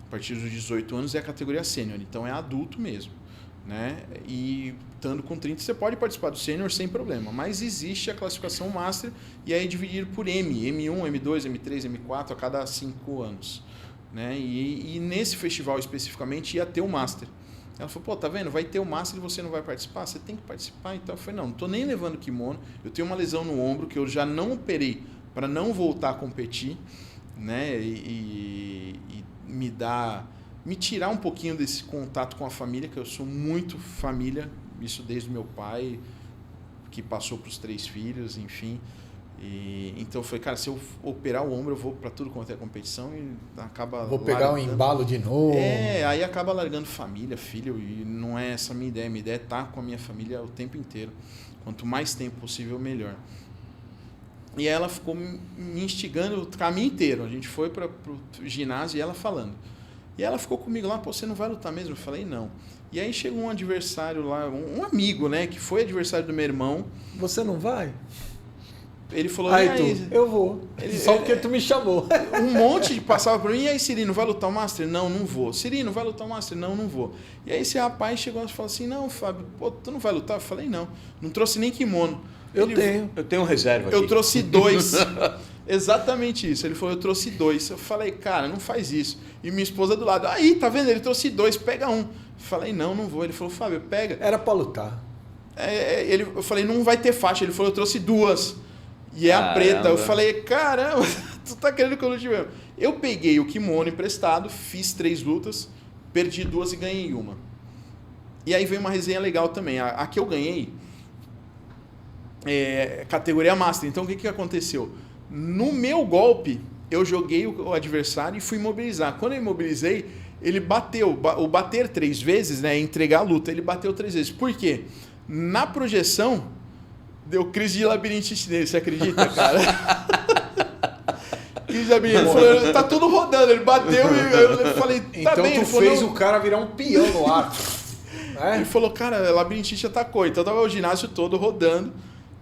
a partir dos 18 anos é a categoria Sênior, então é adulto mesmo. Né? E estando com 30 você pode participar do Sênior sem problema, mas existe a classificação Master e aí é dividido por M1, M2, M3, M4 a cada 5 anos. Né? E nesse festival especificamente ia ter o Master. Ela falou, pô, tá vendo? Vai ter o Master e você não vai participar? Você tem que participar. Então eu falei, não tô nem levando kimono, eu tenho uma lesão no ombro que eu já não operei para não voltar a competir, né? E me tirar um pouquinho desse contato com a família, que eu sou muito família, isso desde o meu pai, que passou para os 3 filhos, enfim. Então eu falei, cara, se eu operar o ombro, eu vou para tudo quanto é competição e acaba Vou pegar um embalo de novo. Aí acaba largando família, filho, e não é essa a minha ideia. Minha ideia é estar com a minha família o tempo inteiro. Quanto mais tempo possível, melhor. E ela ficou me instigando o caminho inteiro. A gente foi para o ginásio e ela falando. E ela ficou comigo lá, pô, você não vai lutar mesmo? Eu falei, não. E aí chegou um adversário lá, um amigo, né, que foi adversário do meu irmão. Você não vai? Ele falou, eu vou. Só porque tu me chamou. Um monte de passava por mim, e aí, Cirino, vai lutar o Master? Não vou. Cirino, vai lutar o Master? Não vou. E aí esse rapaz chegou e falou assim, não, Fábio, pô, tu não vai lutar? Eu falei, não trouxe nem kimono. Eu tenho um reserva aqui. Eu trouxe 2. Exatamente isso. Ele falou, eu trouxe 2. Eu falei, cara, não faz isso. E minha esposa do lado, aí, tá vendo? Ele trouxe 2, pega um. Eu falei, não vou. Ele falou, Fábio, pega. Era pra lutar. Eu falei, não vai ter faixa. Ele falou, eu trouxe 2. E é a preta. Eu falei, caramba, tu tá querendo que eu lute mesmo? Eu peguei o kimono emprestado, fiz 3 lutas, perdi 2 e ganhei uma. E aí veio uma resenha legal também. A que eu ganhei é categoria Master. Então o que aconteceu? No meu golpe, eu joguei o adversário e fui imobilizar. Quando eu imobilizei, ele bateu. O bater 3 vezes, né, entregar a luta, ele bateu 3 vezes. Por quê? Na projeção, deu crise de labirintite nele, você acredita, cara? Crise de labirintite. Ele falou, tá tudo rodando. Ele bateu e eu falei, tá então bem. Tu fez o cara virar um peão no ar. Ele falou, cara, a labirintite atacou. Então tava o ginásio todo rodando.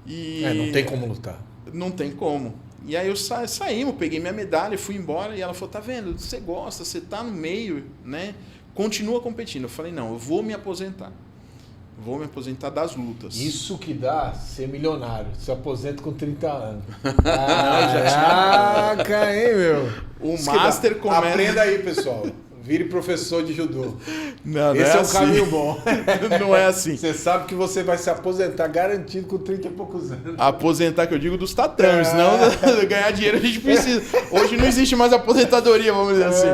E não tem como lutar. Não tem como. E aí eu saímos, peguei minha medalha, fui embora e ela falou, tá vendo, você gosta, você tá no meio, né? Continua competindo. Eu falei, não, eu vou me aposentar. Vou me aposentar das lutas. Isso que dá ser milionário. Se aposenta com 30 anos. Caraca, hein, meu? O Master começa... Aprenda aí, pessoal. Vire professor de judô. Não, esse é assim. um caminho bom. Não é assim. Você sabe que você vai se aposentar garantido com 30 e poucos anos. Aposentar, que eu digo, dos tatames. Senão ganhar dinheiro a gente precisa. Hoje não existe mais aposentadoria, vamos dizer assim.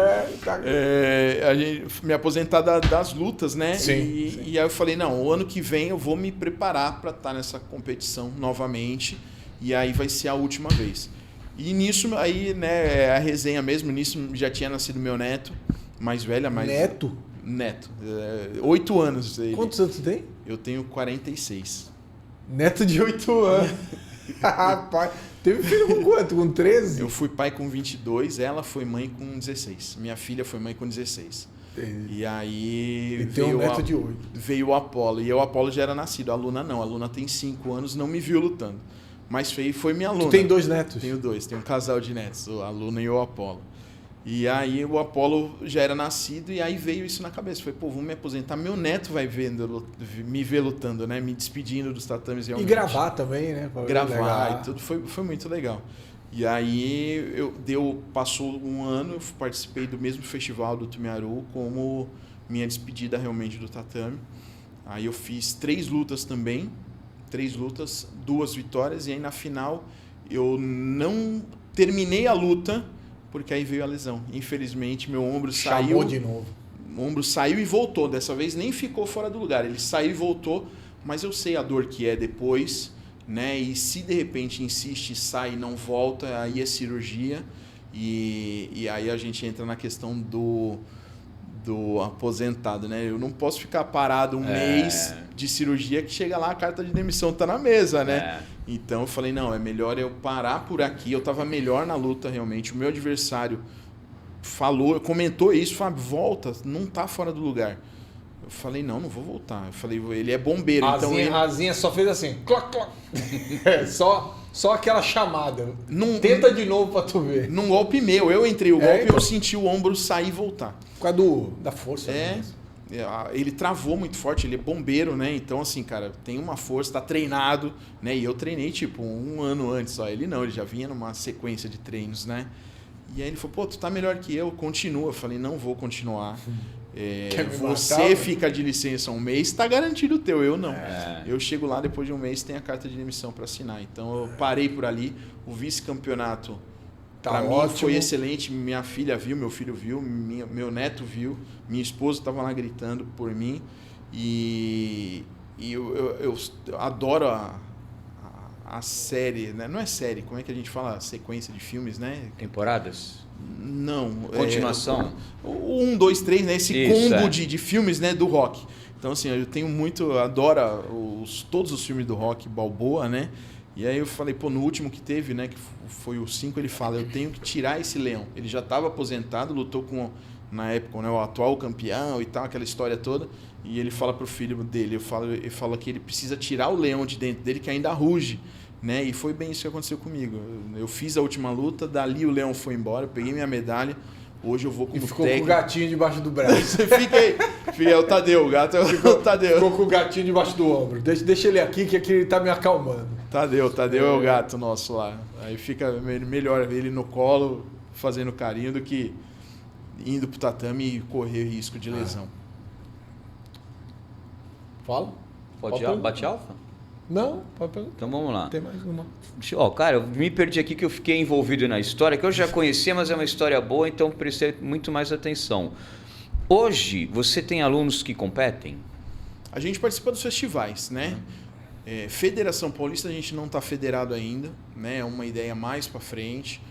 A gente, me aposentar das lutas, né? Sim. E aí eu falei, não, o ano que vem eu vou me preparar para estar nessa competição novamente. E aí vai ser a última vez. E nisso, aí, né, a resenha mesmo, nisso já tinha nascido meu neto. Mais velha, mais... Neto? Neto. 8 anos. Ele. Quantos anos você tem? Eu tenho 46. Neto de 8 anos. Rapaz, teve filho com quanto? Com 13? Eu fui pai com 22, ela foi mãe com 16. Minha filha foi mãe com 16. Entendi. E aí... E tem um neto de 8. Veio o Apolo. E o Apolo já era nascido. A Luna não. A Luna tem 5 anos, não me viu lutando. Mas foi minha Luna. Tu tem 2 netos? Tenho 2. Tenho um casal de netos. A Luna e o Apolo. E aí o Apolo já era nascido e aí veio isso na cabeça. Falei, pô, vou me aposentar, meu neto vai me ver lutando, né? Me despedindo dos tatames realmente. E gravar também, né? Gravar e tudo, foi muito legal. E aí passou um ano, eu participei do mesmo festival do Tumiaru como minha despedida realmente do tatame. Aí eu fiz 3 lutas também, 3 lutas, 2 vitórias, e aí na final eu não terminei a luta, porque aí veio a lesão. Infelizmente, meu ombro saiu. Chamou de novo. O ombro saiu e voltou. Dessa vez nem ficou fora do lugar. Ele saiu e voltou, mas eu sei a dor que é depois, né? E se de repente insiste, sai e não volta, aí é cirurgia. E aí a gente entra na questão do aposentado, né? Eu não posso ficar parado um mês de cirurgia que chega lá, a carta de demissão tá na mesa, né? Então eu falei, não, é melhor eu parar por aqui. Eu tava melhor na luta, realmente. O meu adversário comentou isso, Fábio, volta, não tá fora do lugar. Eu falei, não vou voltar. Eu falei, ele é bombeiro, então ele... Azinha só fez assim, cloc, cloc. Só aquela chamada. Não, tenta de novo pra tu ver. Num golpe meu, eu entrei o golpe e então. eu senti o ombro sair e voltar. Por causa da força. Ele travou muito forte, ele é bombeiro, né? Então, assim, cara, tem uma força, tá treinado, né? E eu treinei, tipo, 1 ano antes só. Ele não, ele já vinha numa sequência de treinos, né? E aí ele falou, pô, tu tá melhor que eu, continua. Eu falei, não vou continuar. Você fica de licença 1 mês, tá garantido o teu, eu não. Eu chego lá, depois de 1 mês, tem a carta de demissão para assinar. Então, eu parei por ali. O vice-campeonato, para mim, foi excelente. Minha filha viu, meu filho viu, meu neto viu, minha esposa estava lá gritando por mim. E eu adoro a série, né? Não é série, como é que a gente fala? Sequência de filmes, né? Temporadas? Não. Continuação? O 1, 2, 3, né? Esse combo de filmes, né? Do Rock. Então, assim, eu tenho muito... Adoro todos os filmes do Rock Balboa, né? E aí eu falei, pô, no último que teve, né? Que foi o 5, ele fala, eu tenho que tirar esse leão. Ele já estava aposentado, lutou com, na época, né, o atual campeão e tal, aquela história toda. E ele fala pro filho dele, ele fala que ele precisa tirar o leão de dentro dele, que ainda ruge. Né? E foi bem isso que aconteceu comigo. Eu fiz a última luta, dali o leão foi embora, eu peguei minha medalha. Hoje eu vou como ficou técnico. com o gatinho debaixo do braço. Fiquei, o Tadeu, o gato é o Tadeu. Ficou com o gatinho debaixo do ombro. Deixa ele aqui, que aqui ele tá me acalmando. Tadeu é o gato nosso lá. Aí fica melhor ele no colo, fazendo carinho, do que indo pro tatame e correr risco de lesão. Fala? Bate alfa? Não, pode perguntar. Então vamos lá. Tem mais uma. Cara, eu me perdi aqui que eu fiquei envolvido na história, que eu já conhecia, mas é uma história boa, então prestei muito mais atenção. Hoje, você tem alunos que competem? A gente participa dos festivais, né? Federação Paulista a gente não está federado ainda, né? É uma ideia mais para frente.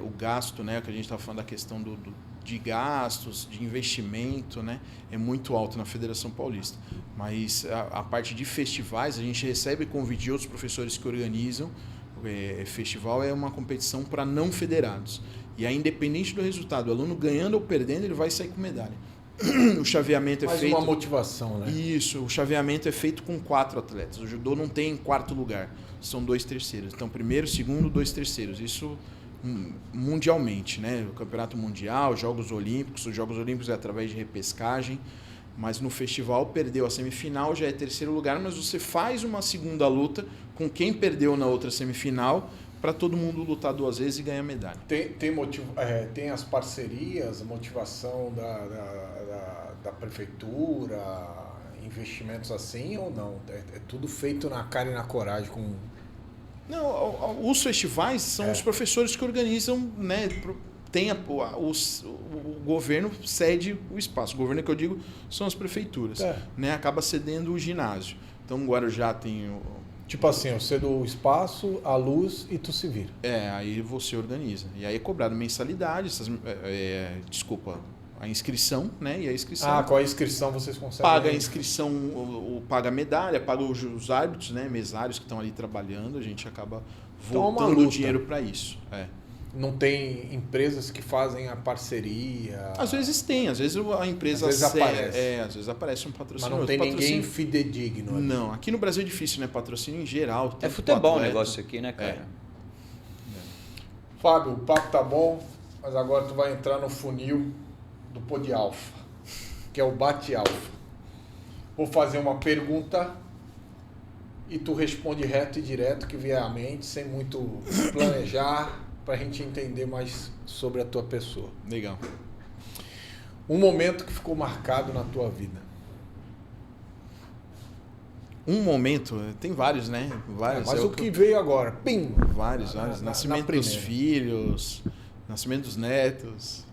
O gasto, né? Que a gente está falando da questão de gastos, de investimento, né? É muito alto na Federação Paulista. Mas a parte de festivais, a gente recebe convite de outros professores que organizam. Festival é uma competição para não federados. E aí, independente do resultado, o aluno ganhando ou perdendo, ele vai sair com medalha. O chaveamento é feito... Mais uma motivação, né? Isso, o chaveamento é feito com 4 atletas. O judô não tem 4º lugar, são 2 terceiros. Então, 1º, 2º, 2 terceiros. Isso mundialmente, né? O campeonato mundial, Jogos Olímpicos. Os Jogos Olímpicos é através de repescagem. Mas no festival perdeu a semifinal, já é 3º lugar, mas você faz uma segunda luta com quem perdeu na outra semifinal para todo mundo lutar 2 vezes e ganhar medalha. Tem as parcerias, a motivação da prefeitura, investimentos assim ou não? É tudo feito na cara e na coragem com... Não, os festivais são os professores que organizam, né? O governo cede o espaço. O governo que eu digo são as prefeituras. Né? Acaba cedendo o ginásio. Então, o Guarujá tem... Tipo assim, eu cedo o espaço, a luz e tu se vira. Aí você organiza. E aí é cobrado mensalidade, a inscrição, né? E a inscrição... com a inscrição vocês conseguem... Paga a inscrição, paga a medalha, paga os árbitros, né? Mesários que estão ali trabalhando, a gente acaba voltando o dinheiro para isso. Não tem empresas que fazem a parceria? Às vezes tem, às vezes a empresa... Às vezes aparece. Às vezes aparece um patrocínio. Mas não tem ninguém fidedigno. Não, aqui no Brasil é difícil, né? Patrocínio em geral. É futebol o negócio aqui, né, cara? Fábio, o papo tá bom, mas agora tu vai entrar no funil do Pô de Alfa, que é o bate-alfa. Vou fazer uma pergunta e tu responde reto e direto, que vier à mente, sem muito planejar, para a gente entender mais sobre a tua pessoa. Legal. Um momento que ficou marcado na tua vida. Um momento, tem vários, né? Vários. Mas o que veio agora? Pim! Vários. Nascimento dos filhos, nascimento dos netos.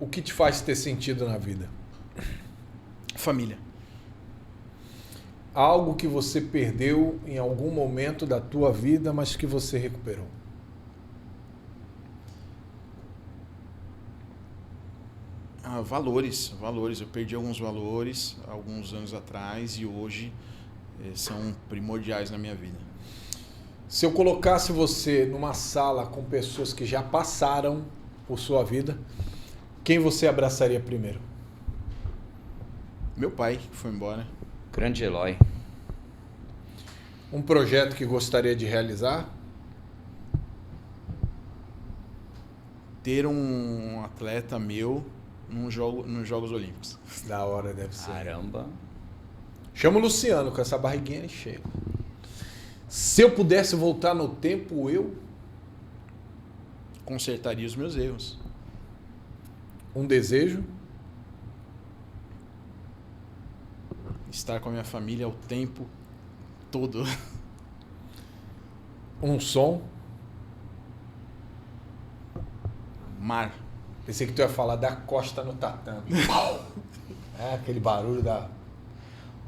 O que te faz ter sentido na vida? Família. Algo que você perdeu em algum momento da tua vida, mas que você recuperou. Valores. Eu perdi alguns valores alguns anos atrás e hoje são primordiais na minha vida. Se eu colocasse você numa sala com pessoas que já passaram por sua vida, quem você abraçaria primeiro? Meu pai, que foi embora. Grande Eloy. Um projeto que gostaria de realizar? Ter um atleta meu nos Jogos Olímpicos. Da hora, deve ser. Caramba. Chama o Luciano, com essa barriguinha cheia. Se eu pudesse voltar no tempo, eu... Consertaria os meus erros. Um desejo? Estar com a minha família o tempo todo. Um som? Mar. Pensei que tu ia falar da costa no tatame. Aquele barulho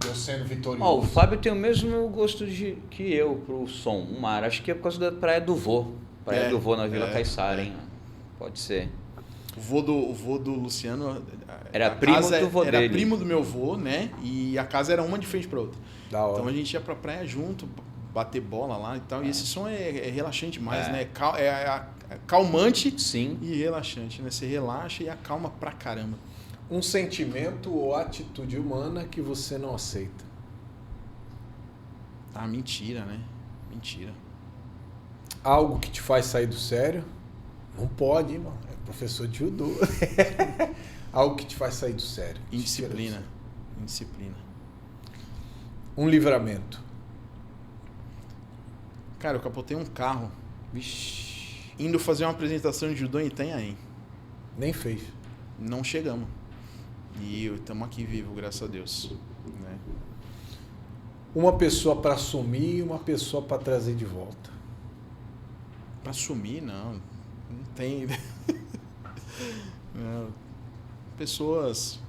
eu sendo vitorioso. O Fábio tem o mesmo gosto que eu pro som, o mar. Acho que é por causa da Praia do Vô. Praia do Vô na Vila Caiçara, hein? Pode ser. O vô do Luciano era primo do vô dele. Era primo do meu vô, né? E a casa era uma de frente para outra. Da hora. Então a gente ia pra praia junto, bater bola lá e tal. E esse som é relaxante demais, né? É calmante. Sim. E relaxante, né? Você relaxa e acalma pra caramba. Um sentimento ou atitude humana que você não aceita? Mentira, né? Mentira. Algo que te faz sair do sério? Não pode, mano. É professor de judô. Algo que te faz sair do sério. Indisciplina. Indisciplina. Um livramento. Cara, eu capotei um carro. Vixe. Indo fazer uma apresentação de judô em Itanhaém. Nem fez. Não chegamos. E estamos aqui vivos, graças a Deus. Né? Uma pessoa para assumir e uma pessoa para trazer de volta. Para assumir, não. Não tem. Não. Pessoas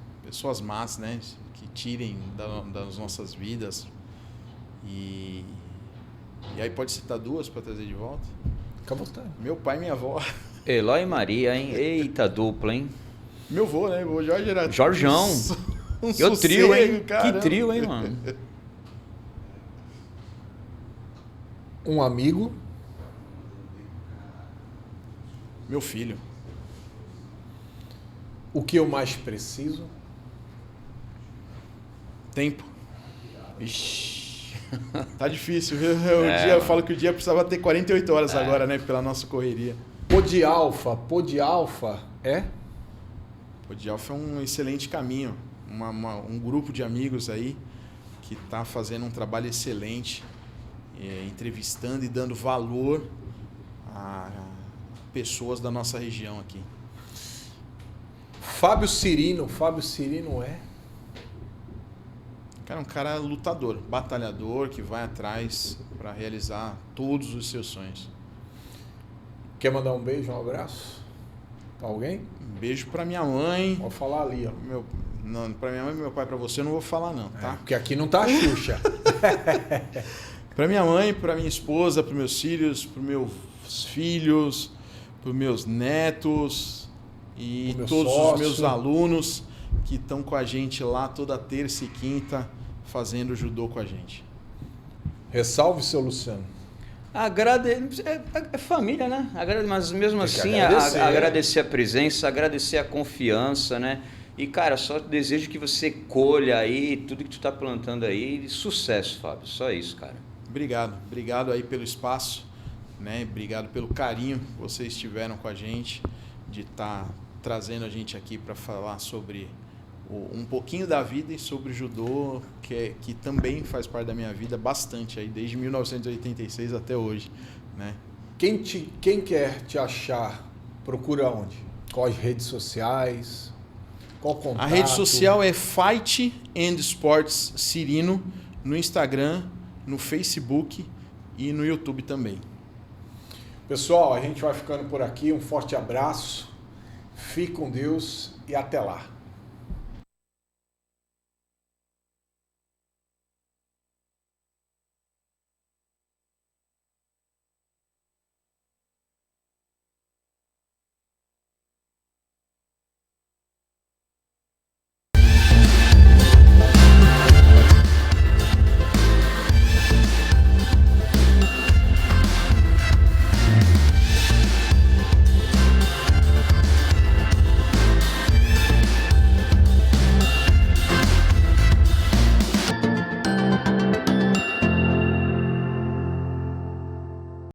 más, né? Que tirem das nossas vidas. E aí pode citar duas para trazer de volta? Fica à vontade. Meu pai e minha avó. Eloy e Maria, hein? Eita dupla, hein? Meu vô, né? O Jorge era... Jorjão. Que trio, hein? Caramba. Que trio, hein, mano? Um amigo. Meu filho. O que eu mais preciso? Tempo. Ixi. Tá difícil, viu? Eu falo que o dia precisava ter 48 horas agora, né? Pela nossa correria. Pô de alfa é? Pô de alfa é um excelente caminho. Um grupo de amigos aí que tá fazendo um trabalho excelente, entrevistando e dando valor a pessoas da nossa região aqui. Fábio Cirino é? Cara, um cara lutador, batalhador, que vai atrás para realizar todos os seus sonhos. Quer mandar um beijo, um abraço? Pra alguém? Um beijo para minha mãe. Pode falar ali, ó. Para minha mãe e meu pai, para você eu não vou falar não, tá? Porque aqui não tá a Xuxa. Para minha mãe, para minha esposa, para meus filhos, para meus filhos, para meus netos e todos os meus alunos que estão com a gente lá toda terça e quinta fazendo judô com a gente. Ressalve, seu Luciano. É família, né? Mas mesmo assim, agradecer a presença, agradecer a confiança, né? E, cara, só desejo que você colha aí tudo que tu tá plantando aí. Sucesso, Fábio. Só isso, cara. Obrigado aí pelo espaço, né? Obrigado pelo carinho que vocês tiveram com a gente, de estar trazendo a gente aqui para falar sobre um pouquinho da vida e sobre o judô, que também faz parte da minha vida bastante aí, desde 1986 até hoje, né? Quem quer te achar, procura onde? Quais redes sociais? Qual contato? A rede social é Fight and Sports Cirino, no Instagram, no Facebook e no YouTube também. Pessoal, a gente vai ficando por aqui. Um forte abraço. Fique com Deus e até lá.